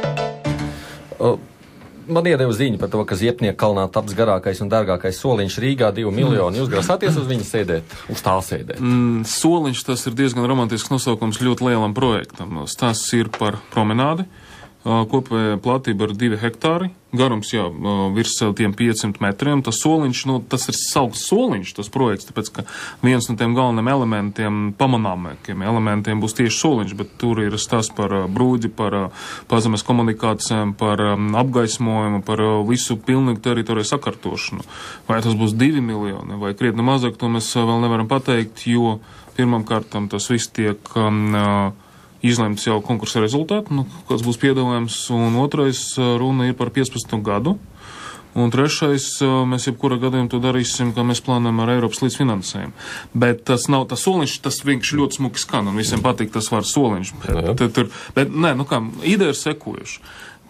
Man iedeva ziņu par to, ka Ziepnieku kalnā taps garākais un dārgākais soliņš Rīgā 2 miljoni. Jūs grasāties uz viņu sēdēt, uz tā sēdēt? Soliņš, tas ir diezgan romantisks nosaukums ļoti lielam projektam. Tas ir par promenādi. Kopējā platība ir 2 hektāri. Garums jau virs tiem 500 metriem. Tas soliņš, tas ir saukts soliņš, tas projekts, tāpēc, ka viens no tiem galveniem elementiem, pamanāmākiem elementiem būs tieši soliņš, bet tur ir stāsts par brūģi, par pazemes komunikācijām, par apgaismojumu, par visu pilnīgu teritoriju sakārtošanu. Vai tas būs 2 miljoni vai krietni mazāk, to mēs vēl nevaram pateikt, jo pirmam kārtam tas viss tiek izlemts jau konkursa rezultātu, kāds būs piedāvājums, un otrais runa ir par 15. gadu, un trešais mēs jebkurā gadījumā to darīsim, kā mēs plānojam ar Eiropas līdzfinansējumu. Bet tas nav tas soliņš, tas vienkārši ļoti smuki skan, un visiem patīk tas vārds soliņš. Ideja ir sekojuša,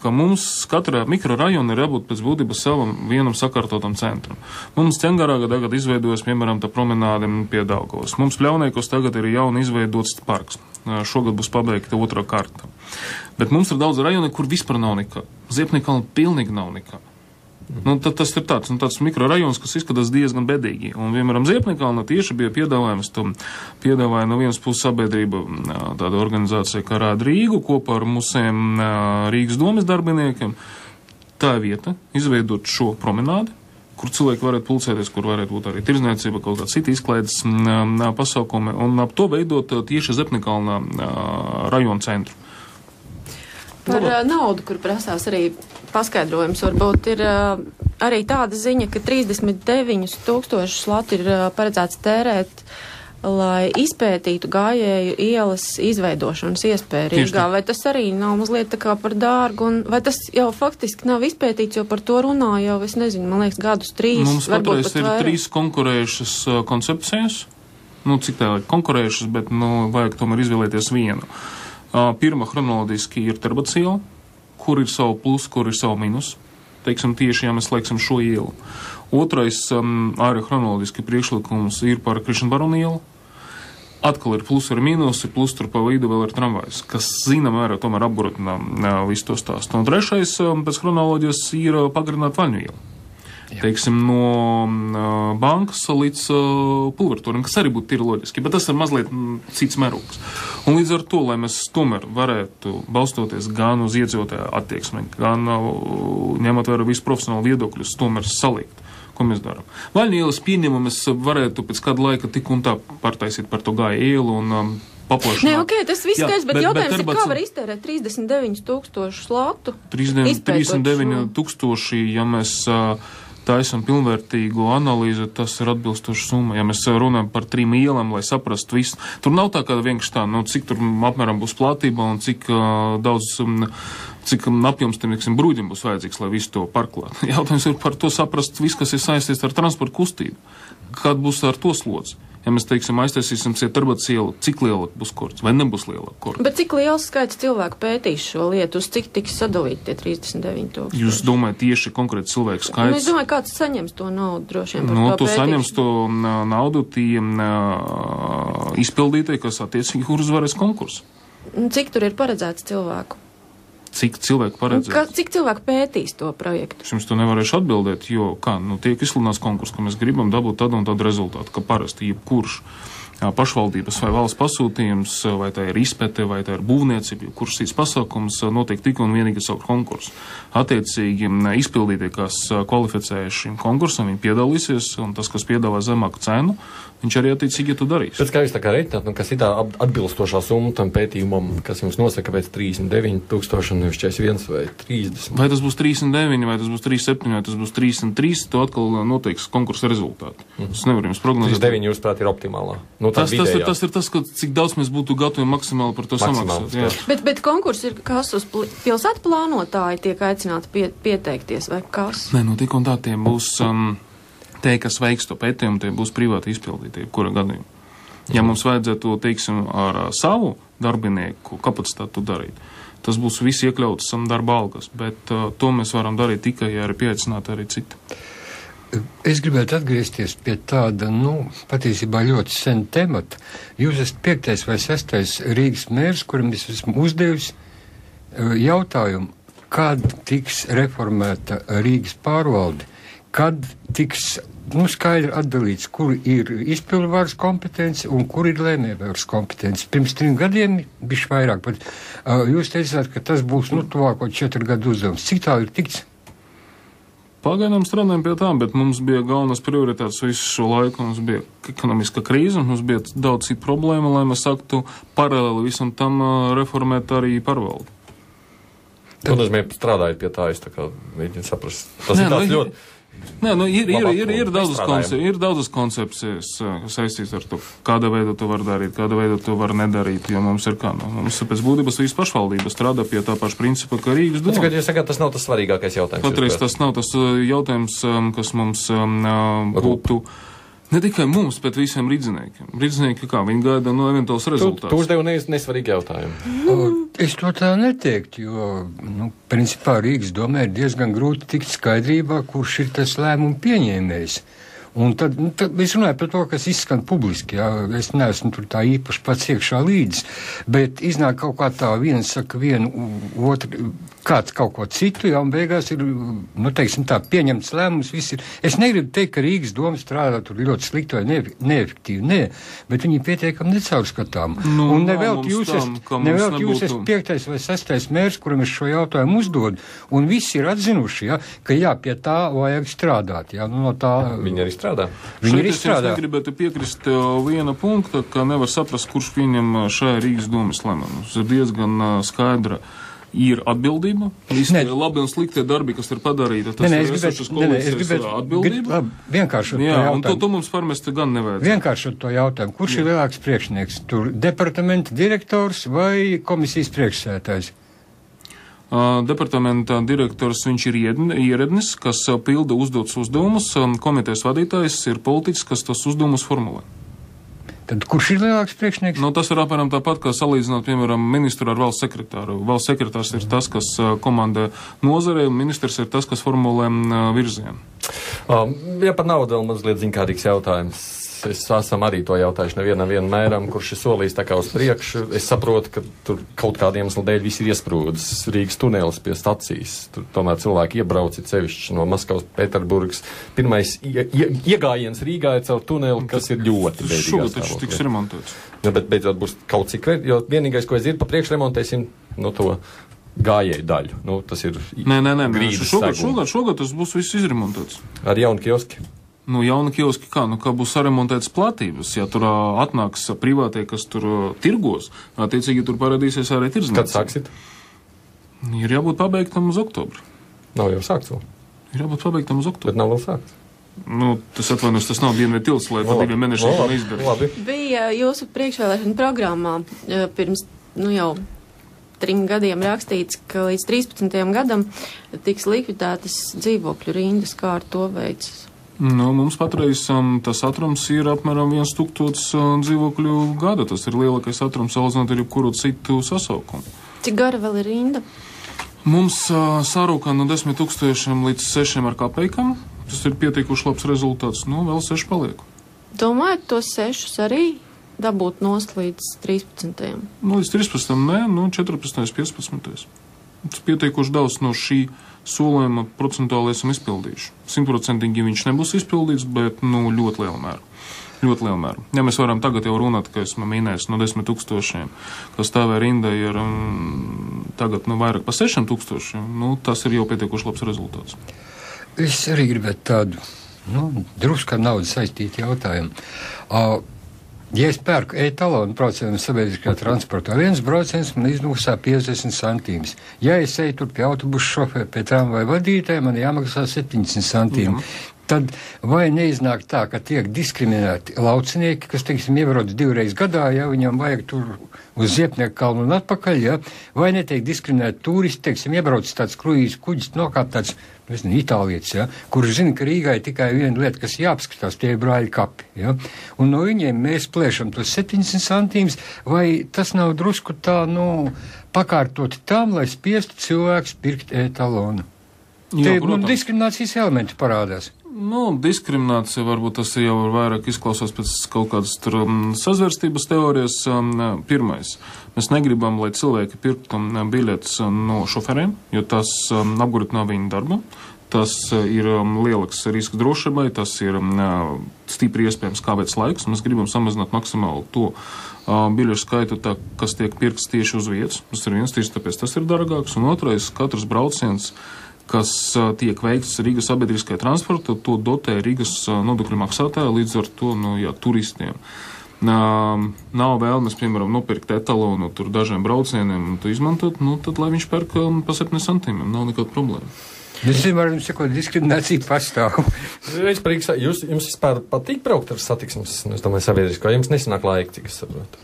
ka mums katrā mikrorajona ir jābūt pēc būtības savam vienam sakārtotam centram. Mums Cengarāga tagad izveidojas, piemēram, tā promenāde pie Daugavas. Mums Pļauniekos tagad ir jauni izveidots parks. Šogad būs pabeigta 2. kārta. Bet mums ir daudz rajoni, kur vispār nav nekā. Ziepniekalna pilnīgi nav nekā. Tas ir tāds mikrorajons, kas izskatās diezgan bedīgi. Un, piemēram, Ziepniekalna tieši bija piedāvājums, piedāvāja no vienas puses sabiedrība tāda organizācija kā Rāda Rīgu kopā ar mūsiem Rīgas domes darbiniekiem. Tā vieta izveidot šo promenādi, kur cilvēki varētu pulcēties, kur varētu būt arī tirdzniecība, kaut kāda cita izklaides pasaukumi, un ap to veidot tieši Ziepniekalna rajona centru. Par naudu, kur prasās arī paskaidrojums, varbūt ir arī tāda ziņa, ka 39,000 lati ir paredzēts tērēt, lai izpētītu gājēju ielas izveidošanas iespēju Rīgā. Vai tas arī nav mazliet tā kā par dārgu, un vai tas jau faktiski nav izpētīts, jo par to runā jau, es nezinu, man liekas, gadus 3. Mums patreiz ir 3 konkurējušas koncepcijas, cik tā konkurējušas, bet, vajag tomēr izvēlēties vienu. Pirma chronoloģiski ir Terbats iela, kur ir savu plus, kur ir savu minus. Teiksim, tieši, ja mēs slēgsim šo ielu. Otrais arī chronoloģiski priekšlikums ir par Krišņbaronu ielu. Atkal ir plus ar mīnusi, plus tur pa vidu vēl ir tramvajs, kas zina mērā tomēr apburotina visu to stāstu. Un trešais pēc chronoloģijas ir pagarināt Vaļņu ielu. Teiksim, no bankas līdz pulvertorim, kas arī būtu tīri loģiski, bet tas ir mazliet cits mērogs. Un līdz ar to, lai mēs tomēr varētu balstoties gan uz iedzīvotāju attieksmi, gan ņemot vērā visu profesionālu viedokļus, tomēr salikt, ko mēs darām. Vaļņu ielas pieņemu mēs varētu pēc kāda laika tik un tā partaisīt par to gāju ielu un paplašināt. Nē, ok, tas viss skaidrs, bet jautājums ir, kā var iztērēt 39,000 latu? 39,000, ja mēs taisam pilnvērtīgu analīzi, tas ir atbilstoša summa. Ja mēs runājam par 3 ielām, lai saprastu visu, tur nav tā kā vienkārši tā, cik tur apmēram būs platība un cik daudz, cik apjoms tiem, brūģiem būs vajadzīgs, lai visu to parklāt. Jautājums ir par to saprast visu, kas ir saistīts ar transporta kustību. Kāda būs ar to slodzi? Ja mēs, aiztaisīsim Cietarbatas ielu, cik liela būs korts, vai nebūs liela korts? Bet cik liels skaits cilvēku pētīs šo lietu, uz cik tiks sadalīti tie 39,000? Jūs domājat tieši konkrēti cilvēku skaits? Es domāju, kāds saņems to naudu droši vien par to pētīšanu. Saņems to naudu tie izpildītāji, kas attiecīgi uzvarēs konkursu. Cik tur ir paredzēts cilvēku? Cik cilvēku paredzēts? Cik cilvēku pētīs to projektu? Es jums to nevarēšu atbildēt, jo tiek izsludināts konkurss, ka mēs gribam dabūt tādu un tādu rezultātu, ka parasti jebkurš pašvaldības vai valsts pasūtījums, vai tā ir izpēte, vai tā ir būvniecība, kurš šīs pasākums notiek tik un vienīgi caur konkursu. Attiecīgi izpildītie, kas kvalificējas šim konkursam, viņi piedalīsies, un tas, kas piedāvā zemāku cenu, viņš arī attiecīgi to darīs. Pēc kā jūs tā kā reiķināt, kas ir tā atbilstošā summa tam pētījumam, kas jums nosaka pēc 39,000, nevis 41 vai 30? Vai tas būs 39, vai tas būs 37, vai tas būs 33, to atkal noteiks konkursa rezultāti. Es nevaru jums prognozēt. 39, jūs prāt, ir optimālā. Tas ir tas, cik daudz mēs būtu gatavi maksimāli par to samaksāt. Bet konkurss ir kas uz pilsētu plānotāji tiek aicināti pieteikties, vai kas? Nē, tik un tā tie būs, tie, kas veiks to pētījumu, tie būs privāti izpildītie, kura gadījumā. Ja mums vajadzētu, ar savu darbinieku kapacitātu darīt, tas būs viss iekļauts darba algas, bet to mēs varam darīt tikai, ja ir pieaicināti arī citi. Es gribētu atgriezties pie tāda, patiesībā ļoti sen temata. Jūs esat 5. vai 6. Rīgas mērs, kuram es esmu uzdevis jautājumu, kad tiks reformēta Rīgas pārvalde, kad tiks, skaidri atdalīts, kur ir izpildvaras kompetence un kur ir lēmējvaras kompetence. Pirms 3 gadiem, bišķi vairāk, bet jūs teicāt, ka tas būs, tuvāko 4 gadu uzdevums. Cik tā ir tikts? Pagaidām strādājam pie tām, bet mums bija galvenās prioritātes visu šo laiku. Mums bija ekonomiska krīze, mums bija daudz citu problēmu, lai mēs sāktu paralēli visam tam reformēt arī pārvaldi. Ko nozīmē strādājot pie tā, es tā kā mēģinu saprast. Tas ir tāds ļoti... Nē, ir daudzas koncepcijas, kas saistīts ar to, kāda veida to var darīt, kāda veida to var nedarīt, jo mums ir mums pēc būtības visu pašvaldība strādā pie tā paša principa, ka Rīgas doma. Tagad jūs sakāt, tas nav tas svarīgākais jautājums. Patreiz tas nav tas jautājums, kas mums būtu. Ne tikai mums, bet visiem rīdziniekiem. Rīdzinieki viņi gaida no eventuāls rezultāts. Tu uzdevi nesvarīgi jautājumu. Es to tā neteiktu, jo, principā Rīgas domē ir diezgan grūti tikt skaidrībā, kurš ir tas lēmumu pieņēmējs. Un tad es runāju par to, kas izskan publiski, jā, es neesmu tur tā īpaši pats iekšā līdzi, bet iznāk kaut kā tā, viens saka vienu, otru, kāds kaut ko citu, jā, un beigās ir, teiksim tā, pieņemts lēmums, viss ir. Es negribu teikt, ka Rīgas doma strādā tur ļoti slikti vai neefektīvi, nē, bet viņi pietiekami necaurskatām. Un nevelt jūs esat 5. vai 6. mērs, kuram es šo jautājumu uzdodu, un visi ir atzinuši, jā, ka jā, pie tā vajag strādāt, jā, no tā. Viņi arī strādā. Es negribētu piekrist viena punkta, ka nevar saprast, kurš pieņem šajā Rīgas domas lēmumus. Ir diezgan skaidra. Ir atbildība, visi labi un sliktie darbi, kas ir padarīti, tas ir esošas kolēģis atbildība. Vienkāršot to jautājumu. Un to mums parmest gan nevajadzētu. Vienkāršot to jautājumu. Kurš ir lielāks priekšnieks? Tur departamenta direktors vai komisijas priekšsētājs? Departamenta direktors, viņš ir ierēdnis, kas pilda uzdotus uzdevumus, komitejas vadītājs ir politiķis, kas tos uzdevumus formulē. Tad kurš ir lielāks priekšnieks? Tas ir apmēram tāpat, kā salīdzināt, piemēram, ministru ar valsts sekretāru. Valsts sekretārs ir tas, kas komandē nozarē, un ministrs ir tas, kas formulē virzienu. Ja par naudu vēl mazliet ziņkārīgs jautājums. Es esam arī to jautājuši nevienam mēram, kurš ir solījis tā kā uz priekšu. Es saprotu, ka tur kaut kādiem iemeslu dēļ viss ir iesprūdis Rīgas tunelis pie stacijas. Tur tomēr cilvēki iebrauc sevišķi no Maskavas, Pēterburgas. Pirmais iegājiens Rīgā ir caur tuneli, kas ir ļoti bēdīgā stāvoklī. Šogad taču tiks remontēts. Ja, bet beidzot būs kaut cik, jo vienīgais, ko es dzirdu, pa priekš remontēsim to gājēju daļu. Tas ir Nē. Šogad tas būs viss izremontēts. Ar jaunu kioski. Nu, jauni kioski kā būs saremontētas platības, ja tur atnāks privātie, kas tur tirgos, attiecīgi tur parādīsies arī tirdzniecība. Kad sāksit? Ir jābūt pabeigtam uz oktobri. Nav jau sākts vēl. Ir jābūt pabeigtam uz oktobri. Bet nav vēl sākts. Nu, tas atvainojos, tas nav dienvidu tilts, lai pa 2 mēnešiem to neizdarītu. Bija jūsu priekšvēlēšana programmā pirms, jau 3 gadiem rakstīts, ka līdz 13. gadam tiks likvidētas dzīvokļu rindas, kā ar to veids. Nu, mums patreiz tas atrums ir apmēram 1000 dzīvokļu gada. Tas ir lielākais atrums salīdzinot ar jebkuru citu sasaukumu. Cik gara vēl ir rinda? Mums sarūkā no 10 000 līdz 6 ar kapekam. Tas ir pietiekuši labs rezultāts. Nu, vēl 6 paliek. Domājat, tos 6 arī dabūt nost līdz 13. Nu, līdz 13. nē, 14. 15. Tas pietiekuši daudz no šī solījuma procentuāli esam izpildījuši. 100% viņš nebūs izpildīts, bet, ļoti liela mēra. Ļoti liela mēra. Ja mēs varam tagad jau runāt, ka esmu minējis no 10 000, kas stāvē rinda ir tagad, vairāk pa 6 000, tas ir jau pietiekuši labs rezultāts. Es arī gribētu tādu, drusku ar naudu saistītu jautājumu. Ja es pērku e-talonu braucienu sabiedriskajā transportā, 1 brauciens man izmaksā 50 centīmus. Ja es eju tur pie autobusu šofēra, pie tramvaja vadītāja, man jāmaksā 70 centīmi. Tad vai neiznāk tā, ka tiek diskriminēti laucinieki, kas, iebrauc 2 reizes gadā, ja viņam vajag tur uz Ziepnieku kalnu un atpakaļ, ja? Vai netiek diskriminēti turisti, iebrauc tāds kruīzes kuģis, nokāp tāds, itālietis, ja? Kurš zina, ka Rīgai tikai viena lieta, kas jāapskatās, tie ir brāļu kapi, ja? Un no viņiem mēs plēšam tos 70 centīmus, vai tas nav drusku tā, pakārtoti tam, lai spiestu cilvēks pirkt e-talonu? Te diskriminācijas elementi parādās. Diskriminācija varbūt tas jau vairāk izklausās pēc kaut kādas sazvērstības teorijas. Pirmais, mēs negribam, lai cilvēki pirktu biļetes no šoferiem, jo tas apgrūtina viņu darbu. Tas ir lielāks risks drošībai, tas ir stipri iespējams kāpēc laiks. Mēs gribam samazināt maksimāli to biļešu skaitu, kas tiek pirkts tieši uz vietas. Tas ir viens, tieši tāpēc tas ir dārgāks. Un otrais, katrs brauciens, kas tiek veikts Rīgas sabiedriskajā transportā, to dotē Rīgas nodokļu maksātāji, līdz ar to, turistiem. Nav vēlmes, piemēram, nopirkt etalonu tur dažiem braucieniem un to izmantot, tad, lai viņš pērk pa 7 centīmiem, nav nekāda problēma. Es varu jums sakot, diskriminācija pastāv. Jums vispār patīk braukt ar satiksmes, es domāju, sabiedrisko, jums nesanāk laika, cik es saprotu?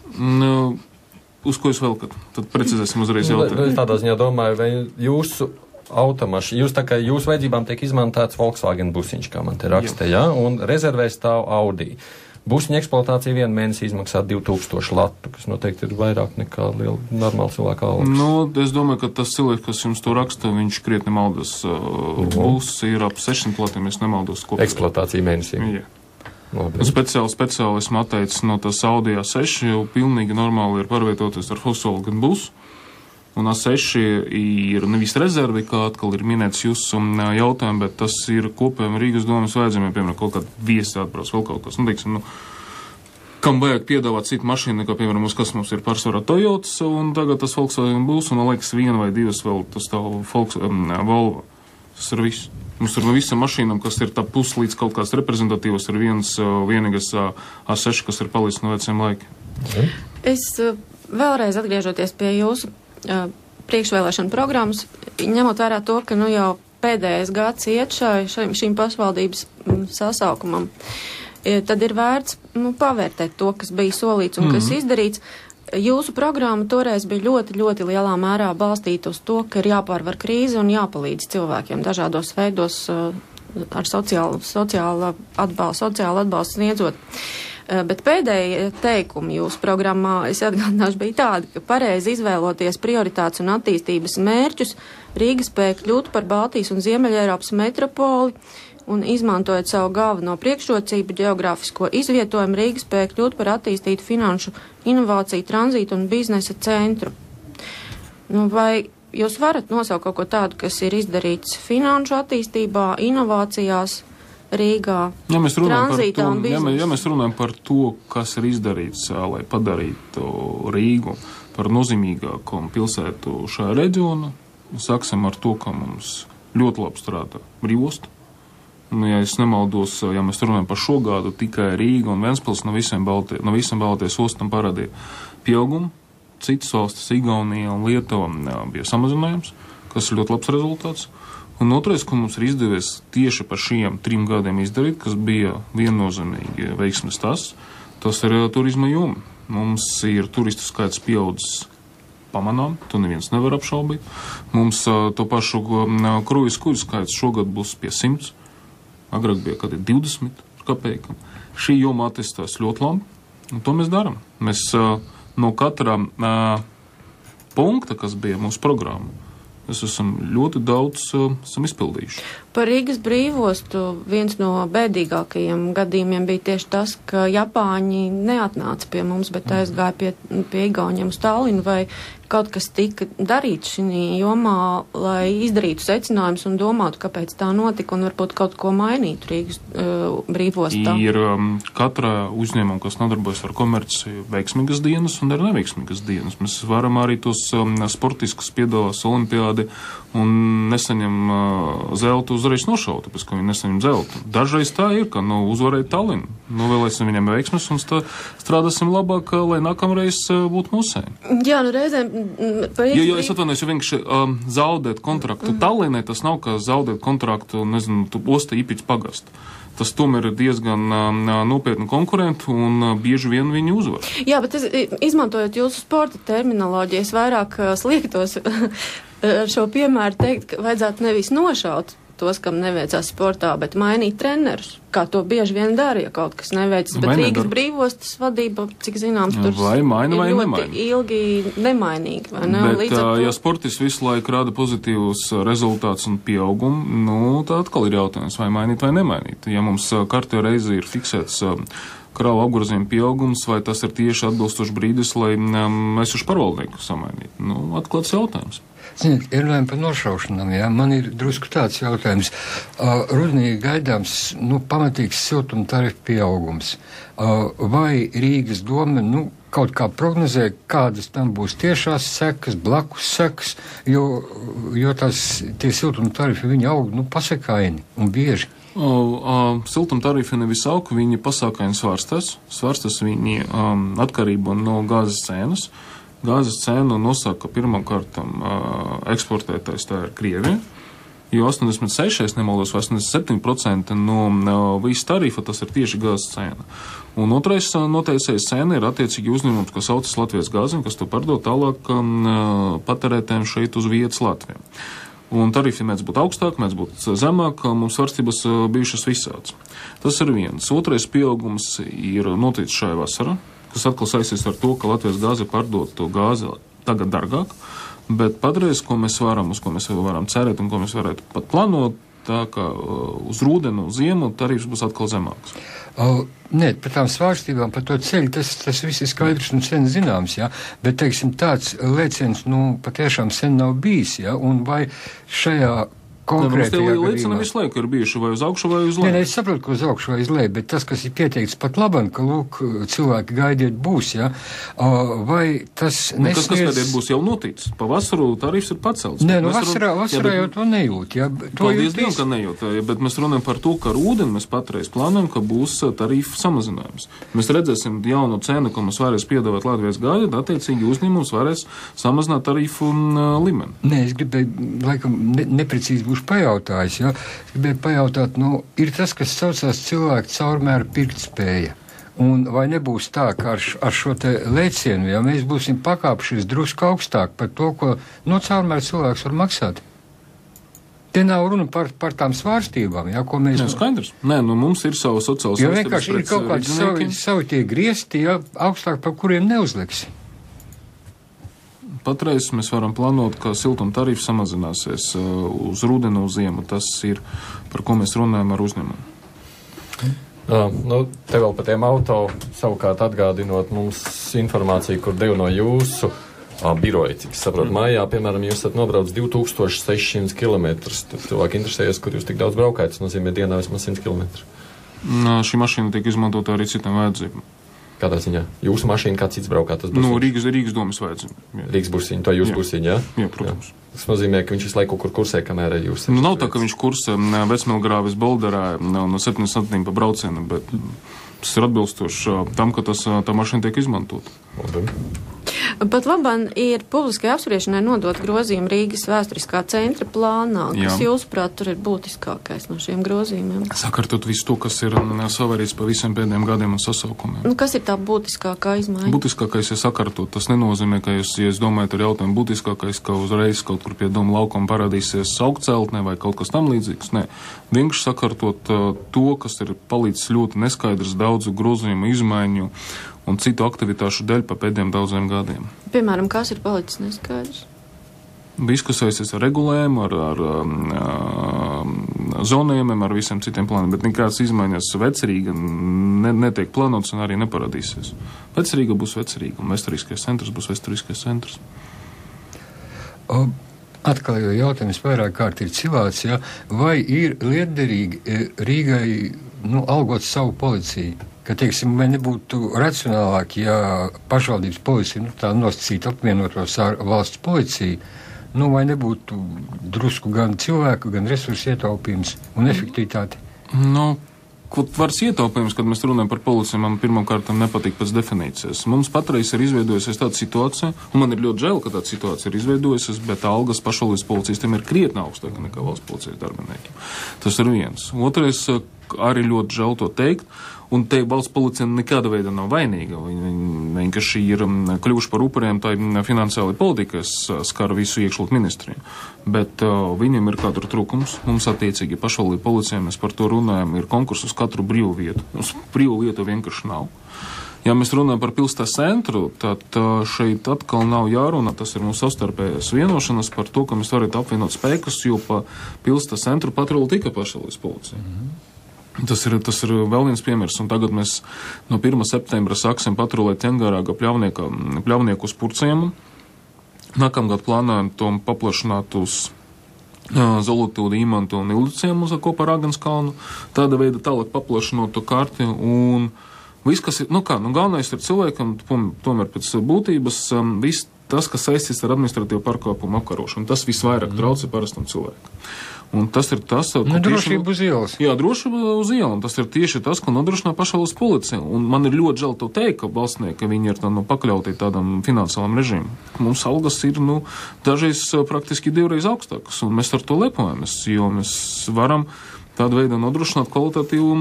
Uz ko jūs velkat? Tad precizēsim uzreiz jautājumu. Tādā ziņā domāju, vai jūsu automašīna, jūsu vajadzībām tiek izmantāts Volkswagen busiņš, kā man te raksta, un rezervē stāv Audi. Busiņa eksploatācija 1 mēnesi izmaksā 2000 latu, kas noteikti ir vairāk nekā normāla cilvēka algas. Es domāju, ka tas cilvēks, kas jums to raksta, viņš krietni maldas. Būs ir ap 600 latiem, es nemaldos. Eksploatācija mēnesī. Jā. Speciāli esmu atteicis no tas Audi A6, jo pilnīgi normāli ir pārvietoties ar Volkswagen busu. Un A6 ir nevis rezervi, kā atkal ir minēts jūsu jautājumu, bet tas ir kopējiem Rīgas domas vajadzībiem, piemēram, kaut kāda viesi atbrauc, vēl kaut kas. Kam vajag piedāvāt citu mašīnu, nekā, piemēram, kas mums ir pārsvarā Toyotas, un tagad tas Volkswagen būs, un liekas 1 vai 2 vēl tas tā Volvo. Tas ir viss. Mums ir no visam mašīnām, kas ir tā pus līdz kaut kāds reprezentatīvs, ir vienīgais A6, kas ir palicis no veciem laikiem. Es vēlreiz atgriežoties pie jūsu priekšvēlēšana programmas, ņemot vērā to, ka jau pēdējais gads iet šīm pašvaldības sasaukumam, tad ir vērts pavērtēt to, kas bija solīts un kas izdarīts. Jūsu programma toreiz bija ļoti, ļoti lielā mērā balstīta uz to, ka ir jāpārvar krīze un jāpalīdz cilvēkiem dažādos veidos ar sociālu atbalstu sniedzot. Bet pēdējie teikumi jūsu programmā, es atgādināšu, bija tādi, ka pareizi izvēloties prioritātes un attīstības mērķus, Rīga spēja kļūt par Baltijas un Ziemeļeiropas metropoli un izmantojot savu galveno priekšrocību geogrāfisko izvietojumu, Rīga spēja kļūt par attīstītu finanšu inovāciju, tranzītu un biznesa centru. Vai jūs varat nosaukt kaut ko tādu, kas ir izdarīts finanšu attīstībā, inovācijās, Rīgā, tranzītā un biznesa? Ja mēs runājam par to, kas ir izdarīts, lai padarītu Rīgu par nozīmīgāku pilsētu šajā reģionā, sāksim ar to, ka mums ļoti labi strādā brīvosta. ja es nemaldos, ja mēs runājam par šo gadu, tikai Rīga un Ventspils no visiem Baltijas ostam parādīja pieaugumu. Citas valstis, Igaunija un Lietuva, bija samazinājums, kas ir ļoti labs rezultāts. Un otrais, ko mums ir izdevies tieši par šiem 3 gadiem izdarīt, kas bija viennozīmīgi veiksmes tas ir turisma joma. Mums ir turistu skaits pieaudzis pamanām, to neviens nevar apšaubīt. Mums to pašu kruīzu kuģu skaits šogad būs pie 100. Agrāk bija kādi 20 kapēkam. Šī joma attīstās ļoti labi, un to mēs darām. Mēs no katra punkta, kas bija mūsu programma, mēs esam ļoti daudz izpildījuši. Par Rīgas brīvostu viens no bēdīgākajiem gadījumiem bija tieši tas, ka Japāņi neatnāca pie mums, bet aizgāja pie Igauniem uz Tallinu, vai kaut kas tika darīts šī jomā, lai izdarītu secinājumus un domātu, kāpēc tā notika, un varbūt kaut ko mainītu Rīgas brīvostā. Ir katra uzņēmuma, kas nodarbojas ar komerciju, veiksmīgas dienas un ir neveiksmīgas dienas. Mēs varam arī tos sportiskus piedalās olimpiādi un nesaņem zeltu uzreiz nošaut, tāpēc, ka viņi nesaņem zeltu. Dažreiz tā ir, ka uzvarēja Tallinu. Novēlēsim viņam veiksmes un strādāsim labāk, lai nākamreiz būtu mūsēji. Jā, reizēm Jo es atvainojos, ja vienkārši zaudēt kontraktu Tallinai, tas nav kā zaudēt kontraktu, osta Ipiķa pagastu. Tas tomēr ir diezgan nopietni konkurenti un bieži vien viņi uzvar. Jā, bet izmantojot jūsu sporta terminoloģiju, es vairāk sliektos ar šo piemēru teikt, ka vajadzētu nevis nošaut tos, kam neveicās sportā, bet mainīt trenerus, kā to bieži vien dara, ja kaut kas neveicas. Bet Rīgas brīvostas vadība, cik zināms, tur vai maina, vai ir ļoti nemaina. ilgi nemainīgi, vai ne? Bet, ja sportis visu laiku rāda pozitīvus rezultātus un pieaugumu, tā atkal ir jautājums, vai mainīt vai nemainīt. Ja mums kārtē reizi ir fiksēts krāva apgrozījuma pieaugums, vai tas ir tieši atbilstoši brīdis, lai mēs uz pārvaldnieku samainītu. Atklāts jautājums. Ziniet, ja runājam par nošaušanām, jā, man ir drusku tāds jautājums. Rudenī gaidāms, pamatīgs siltuma tarifu pieaugums. Vai Rīgas doma, kaut kā prognozē, kādas tam būs tiešās sekas, blakus sekas, jo tie siltuma tarifi, viņi aug, pasakaini un bieži. Siltuma tarifi nevis aug, viņi pasakaini svārstās viņi atkarība no gāzes cenas. Gāzes cenu nosaka pirmkārt eksportētais, tā ir Krievija, jo 86, nemaldos, 87% no visa tarifa tas ir tieši gāzes cena. Un otrais noteicējs cena ir attiecīgi uzņēmums, kas saucas Latvijas gāzēm, kas to pārdod tālāk patērētēm šeit uz vietas Latvijā. Un tarifi mēdz būt augstāk, mēdz būt zemāk, mums svārstības bijušas visāds. Tas ir viens. Otrais pieaugums ir noticis šajā vasarā, kas atkal saistīts ar to, ka Latvijas gāze pārdod to gāzi tagad dargāk, bet patreiz, uz ko mēs varam cerēt un ko mēs varētu pat plānot, tā kā uz rudenu, uz ziemu tarifs būs atkal zemāks. Nē, par tām svārstībām, par to ceļu, tas viss ir skaidrs un sen zināms, jā, bet, teiksim, tāds lēciens, patiešām sen nav bijis, jā, un vai šajā konkrētajā gadījumā. Liecina visu laiku ir bijuši vai uz augšu vai uz leju. Nē, es saprotu, ka uz augšu vai uz leju, bet tas, kas ir pieteikts pat labam, ka, cilvēki gaidiet būs, ja, vai tas nesniedz... Kas gaidiet būs jau noticis? Pa vasaru tarifs ir pacelts. Nē, vasarā jau to nejūt, ja. Paldies Dievam, ka nejūt, bet mēs runājam par to, ka ar ūdeni mēs patreiz plānojam, ka būs tarifu samazinājums. Mēs redzēsim jaunu cenu, ko mēs varēs piedāvāt Latvijas gāzi, attiecīgi uzņēmums varēs samazināt tarifu līmeni. Nē, es gribēju, laikam, neprecīzi būšu pajautājis, ja? Es gribēju pajautāt, ir tas, kas saucās cilvēku caurmēra pirktspēja. Un vai nebūs tā, ka ar šo te lēcienu, ja mēs būsim pakāpšies drusku augstāk par to, ko caurmēra cilvēks var maksāt? Te nav runa par tām svārstībām, ja, ko mēs... Nē, skaidrs. Nē, mums ir savu sociālo svārstības. Jo vienkārši ir kaut kādi savi tie griezti, ja, augstāk, par kuriem neuzliks. Patreiz mēs varam plānot, ka siltuma tarifs samazināsies uz rudenu, uz ziemu. Tas ir, par ko mēs runājam ar uzņēmumu. Te vēl par tiem auto savukārt atgādinot mums informāciju, kur devu no jūsu biroja, cik es saprotu, mājā, piemēram, jūs esat nobrauc 2600 km. Cilvēki interesējas, kur jūs tik daudz braukājat, tas nozīmē dienā vismaz 100 km. Šī mašīna tiek izmantota arī citām vajadzībām. Kādā ziņā? Jūsu mašīna, kāds cits braukā, tas būs? Nu, Rīgas domas vajadzēja. Rīgas busiņa, to jūs busiņa, jā? Jā, protams. Jā. Tas nozīmē, ka viņš visu laiku kur kursē, kamēr jūs... Nu, nav tā, ka viņš kursē Vecmilgrāvis Bolderā no 7 pa braucienu, bet tas ir atbilstoši tam, ka tā mašīna tiek izmantot. Pat labāk ir publiskai apspriešanai nodot grozījumu Rīgas vēsturiskā centra plānā. Kas jūsuprāt tur ir būtiskākais no šiem grozījumiem? Sakārtot visu to, kas ir savērīts pa visiem pēdējiem gadiem un sasaukumiem. Nu, kas ir tā būtiskākā izmaiņa? Būtiskākais ir sakārtot. Tas nenozīmē, ka jūs domājat ar jautājumu būtiskākais, ka uzreiz kaut kur pie doma laukuma parādīsies augceltne vai kaut kas tam līdzīgs. Nē, vienkārši sakārtot to, kas ir palicis ļoti neskaidrs daudzu grozījumu izmaiņu un citu aktivitāšu dēļ pa pēdējiem daudziem gadiem. Piemēram, kas ir palicis neskaidrs? Viss, kas saistīts ar regulējumu, ar zonējumiem, ar visiem citiem plāniem, bet nekāds izmaiņas Vecerīga netiek plānots un arī neparādīsies. Vecerīga būs Vecerīga un vēsturiskais centrs būs vēsturiskais centrs. Atkal jau jautājums vairāk kārt ir cilāts, ja? Vai ir lietderīgi Rīgai algot savu policiju? Ka, teiksim, vai nebūtu racionālāk, ja pašvaldības policija, tā nosacīta apvienotos ar valsts policiju, vai nebūtu drusku gan cilvēku, gan resursu ietaupījums un efektivitāti? Varas ietaupījums, kad mēs runājam par policiju, man pirmkārt nepatīk pēc definīcijas. Mums patreiz ir izveidojusies tāda situācija, un man ir ļoti žēl, ka tāda situācija ir izveidojusies, bet algas pašvaldības policistiem ir krietni augstāka nekā valsts policijas darbiniekiem. Tas ir viens. Otrais, arī ļoti žēl to teikt, un te valsts policija nekāda veida nav vainīga. Viņi vienkārši ir kļuvuši par upuriem tā finansiāli politika, kas skar visu iekšlietu ministriju. Bet viņiem ir katru trūkums. Mums attiecīgi pašvaldību policijai, mēs par to runājam, ir konkurss uz katru brīvu vietu. Mums brīvu vietu vienkārši nav. Ja mēs runājam par pilsētas centru, tad šeit atkal nav jārunā. Tas ir mūsu savstarpējās vienošanas par to, ka mēs varētu apvienot spēkus, jo pa pilsētas centru patroli tika pašvaldības policija. Tas ir vēl viens piemērs, un tagad mēs no 1. septembra sāksim patrulēt Ķengārāga pļavnieku uz Purcēmu. Nākamgad plānojam to paplašināt uz Zolotūdu, Īmantu un Ilduciem uz kopā ar Ragenskalnu. Tāda veida tālāk paplašinot to karti, un viss, kas ir, galvenais ir cilvēkam, tomēr pēc būtības, viss tas, kas saistīts ar administratīvu pārkāpumu apkarošanu, tas visvairāk traucē parastam cilvēkam. Un tas ir tas, drošība uz ielas. Jā, drošība uz ielas. Tas ir tieši tas, ko nodrošina pašvaldības policija. Un man ir ļoti žēl to teikt, ka valstnieki, ka viņi ir pakļauti tādam finansiālam režīmam. Mums algas ir, dažreiz praktiski 2 reizes augstākas, un mēs ar to lepojamies, jo mēs varam tādu veidu nodrošināt kvalitatīvu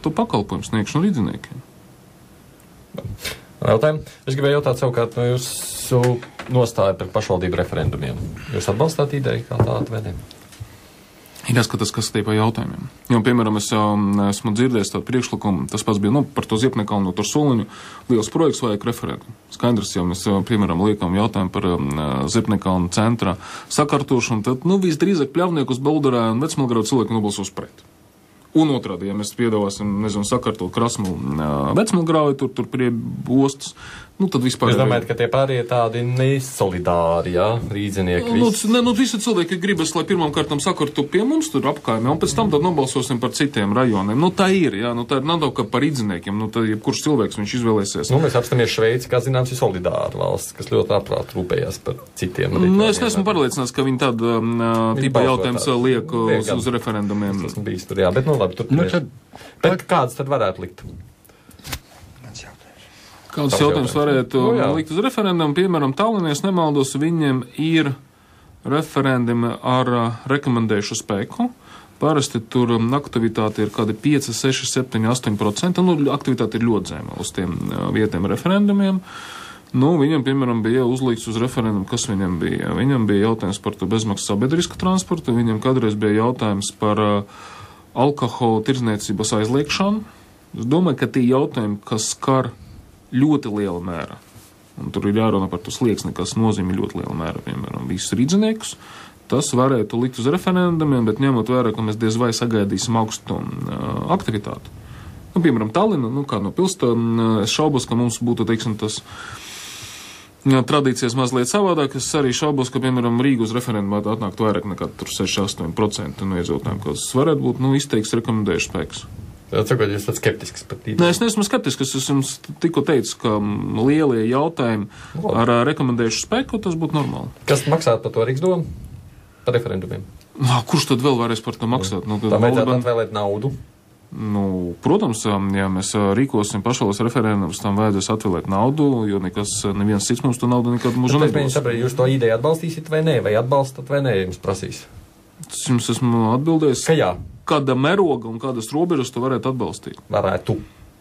to pakalpojumu sniegšanu rīdziniekiem. Jautājumu. Es gribēju jautāt savukārt no jūsu nostāju par pašvaldību referendumiem. Jūs atbalstāt ideju kā tādu vediem? Ir jāskatās, kas tie pa jautājumiem. Jo, piemēram, es esmu dzirdējis tādu priekšlikumu, tas pats bija, par to Ziepnekalnu, to Soliņu, liels projekts vajag referendumu. Skaidrs, ja mēs, piemēram, liekam jautājumu par Ziepnekalnu centra sakārtošanu, tad, visdrīzāk pļavniekus Bolderā un Vecmilgrāvu cilvēki nobalsos pret. Un otrādi, ja mēs piedāvāsim, sakārtot Krasmu Vecmilgrāvi, tur pie ostas, tad vispār... Jūs domājat, ka tie pārējie tādi nesolidāri, rīdzinieki? Visi cilvēki gribas, lai pirmām kārtām sakārtu pie mums tur apkaimē, un pēc tam tad nobalsosim par citiem rajoniem. Tā ir, tā ir nav ka par rīdziniekiem, tad jebkurš cilvēks viņš izvēlēsies. Mēs apstāmies Šveici, kā zināms, ir solidāra valsts, kas ļoti labprāt rūpējās par citiem. Es neesmu pārliecināts, ka viņi tādu tipa jautājums liek uz referendumiem. Tas bijis tur, bet labi, turpinies. Bet kāds tad varētu likt? Kāds jautājums varētu likt uz referendumu? Piemēram, Tallinā, es nemaldos, viņiem ir referendumi ar rekomendējušu spēku. Parasti tur aktivitāte ir kādi 5, 6, 7, 8%. Aktivitāte ir ļoti zema uz tiem vietiem referendumiem. Viņam, piemēram, bija uzlikts uz referendumu, kas viņam bija. Viņam bija jautājums par to bezmaksas sabiedrisku transportu. Viņam kādreiz bija jautājums par alkohola tirdzniecības aizliekšanu. Es domāju, ka tie jautājumi, kas skar ļoti liela mērā. Un tur ir jārunā par to slieksni, kas nozīmē ļoti liela mērā, piemēram, visus rīdziniekus. Tas varētu likt uz referendumiem, bet ņemot vērā, ka mēs diez vai sagaidīsim augstu aktivitāti. Piemēram, Tallina, kā no pilsēta, es šaubos, ka mums būtu, tas tradīcijas mazliet savādāk. Es arī šaubos, ka, piemēram, Rīga uz referendumu atnākt vairāk nekā 6-8% no iedzīvotājiem, kas varētu būt, izteiks rekomendējuši spēks. Cikot, jūs esat skeptisks par tīdiem? Nē, es neesmu skeptisks. Es jums tikko teicu, ka lielie jautājumi ar rekomendējušu spēku, tas būtu normāli. Kas maksāt par to Rīgas domu? Par referendumiem? Kurš tad vēl varēs par to maksāt? Tā vajadzētu atvēlēt naudu? Protams, ja mēs rīkosim pašvaldes referendumus, tam vajadzēs atvēlēt naudu, jo neviens cits mums to naudu nekad mūžā nebūs. Jūs to ideju atbalstīsiet vai nē, vai atbalstat vai nē, jums prasīs? Es jums esmu atbildējis, ka jā. Kāda meroga un kādas robežas tu varētu atbalstīt? Varētu.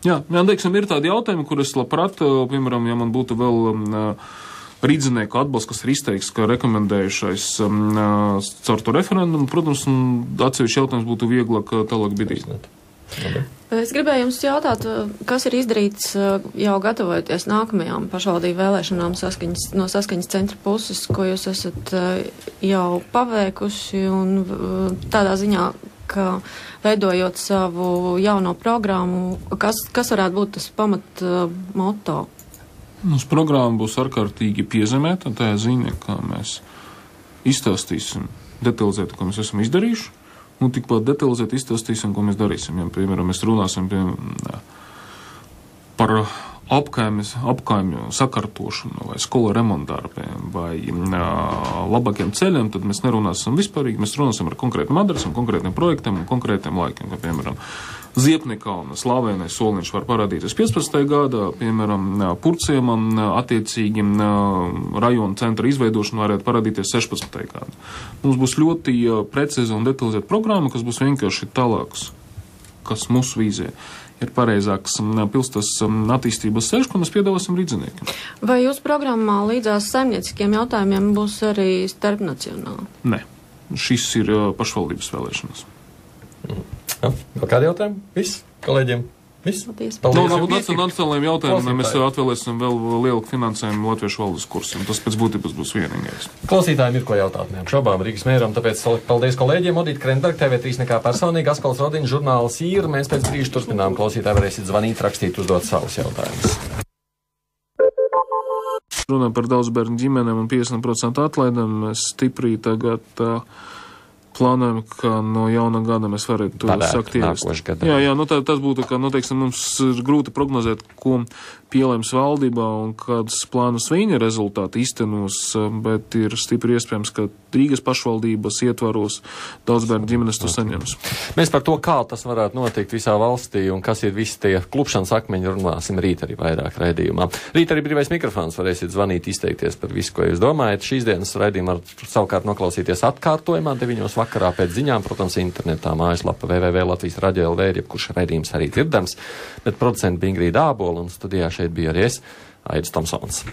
Jā, teiksim, ir tādi jautājumi, kur es labprāt, piemēram, ja man būtu vēl rīdzinieku atbalsts, kas ir izteikts, ka rekomendējušais caur to referendumu, protams, atsevišķi jautājums būtu vieglāk tālāk bidīt. Es gribēju jums jautāt, kas ir izdarīts jau gatavojoties nākamajām pašvaldību vēlēšanām no saskaņas centra puses, ko jūs esat jau paveikuši un tādā ziņā, ka veidojot savu jauno programmu, kas varētu būt tas pamat moto? Mums programma būs ārkārtīgi piezemēta, tā ir ziņa, ka mēs izstāstīsim detalizēti, ko mēs esam izdarījuši, un tikpat detalizēti izstāstīsim, ko mēs darīsim. Ja, piemēram, mēs runāsim par apkaimju sakārtošanu vai skolu remontdarbiem vai labākiem ceļiem, tad mēs nerunāsim vispārīgi, mēs runāsim ar konkrētiem adresiem, konkrētiem projektiem un konkrētiem laikiem, kā piemēram Ziepnikalna, Slāvēnais soliņš var parādīties 15. gadā, piemēram, Purciemam attiecīgi rajona centra izveidošana varētu parādīties 16. gadā. Mums būs ļoti precīza un detalizēta programma, kas būs vienkārši tālāks, kas mūsu vīzē ir pareizāks pilstas attīstības ceļš, ko mēs piedāvāsim rīdziniekiem. Vai jūsu programmā līdzās saimnieciskiem jautājumiem būs arī starpnacionāli? Nē, šis ir pašvaldības vēlēšanas. Vēl kādi jautājumi? Viss? Kolēģiem? Viss? Nacionālajiem jautājumiem mēs atvēlēsim vēl lielu finansējumu latviešu valodas kursiem. Tas pēc būtības būs vienīgais. Klausītājiem ir ko jautāt, neapšaubām Rīgas mēram, tāpēc paldies kolēģiem. Odīta Krenberga, TV3 nekā personīgi, Askals Rodiņš, žurnāls Ir. Mēs pēc brīža turpinām. Klausītāji varēsiet zvanīt, rakstīt, uzdot savus jautājumus. Runājot par daudz bērnu ģimenēm un 50% atlaidēm, mēs stipri tagad plānojam, ka no jauna gada mēs varētu to sākt ieviest. Jā, tas būtu, ka, teiksim, mums ir grūti prognozēt, ko pielēms valdībā un kādas plānas viņa rezultāti īstenos, bet ir stipri iespējams, ka Rīgas pašvaldības ietvaros daudz bērnu ģimenes to saņems. Mēs par to, kā tas varētu notikt visā valstī un kas ir visi tie klupšanas akmeņi, runāsim rīt arī vairāk raidījumā. Rīt arī brīvais mikrofons, varēsiet zvanīt, izteikties par visu, ko jūs domājat. Šīs dienas raidījumā var savukārt noklausīties atkārtojumā 9 vakarā pēc ziņām, protams, internetā mājaslapa www.latvijas.radio.lv, jebkurš raidījums arī dzirdams, bet producenti bija Ingrīda Ābola un studijā šeit bija arī es, Aidis Tomsons.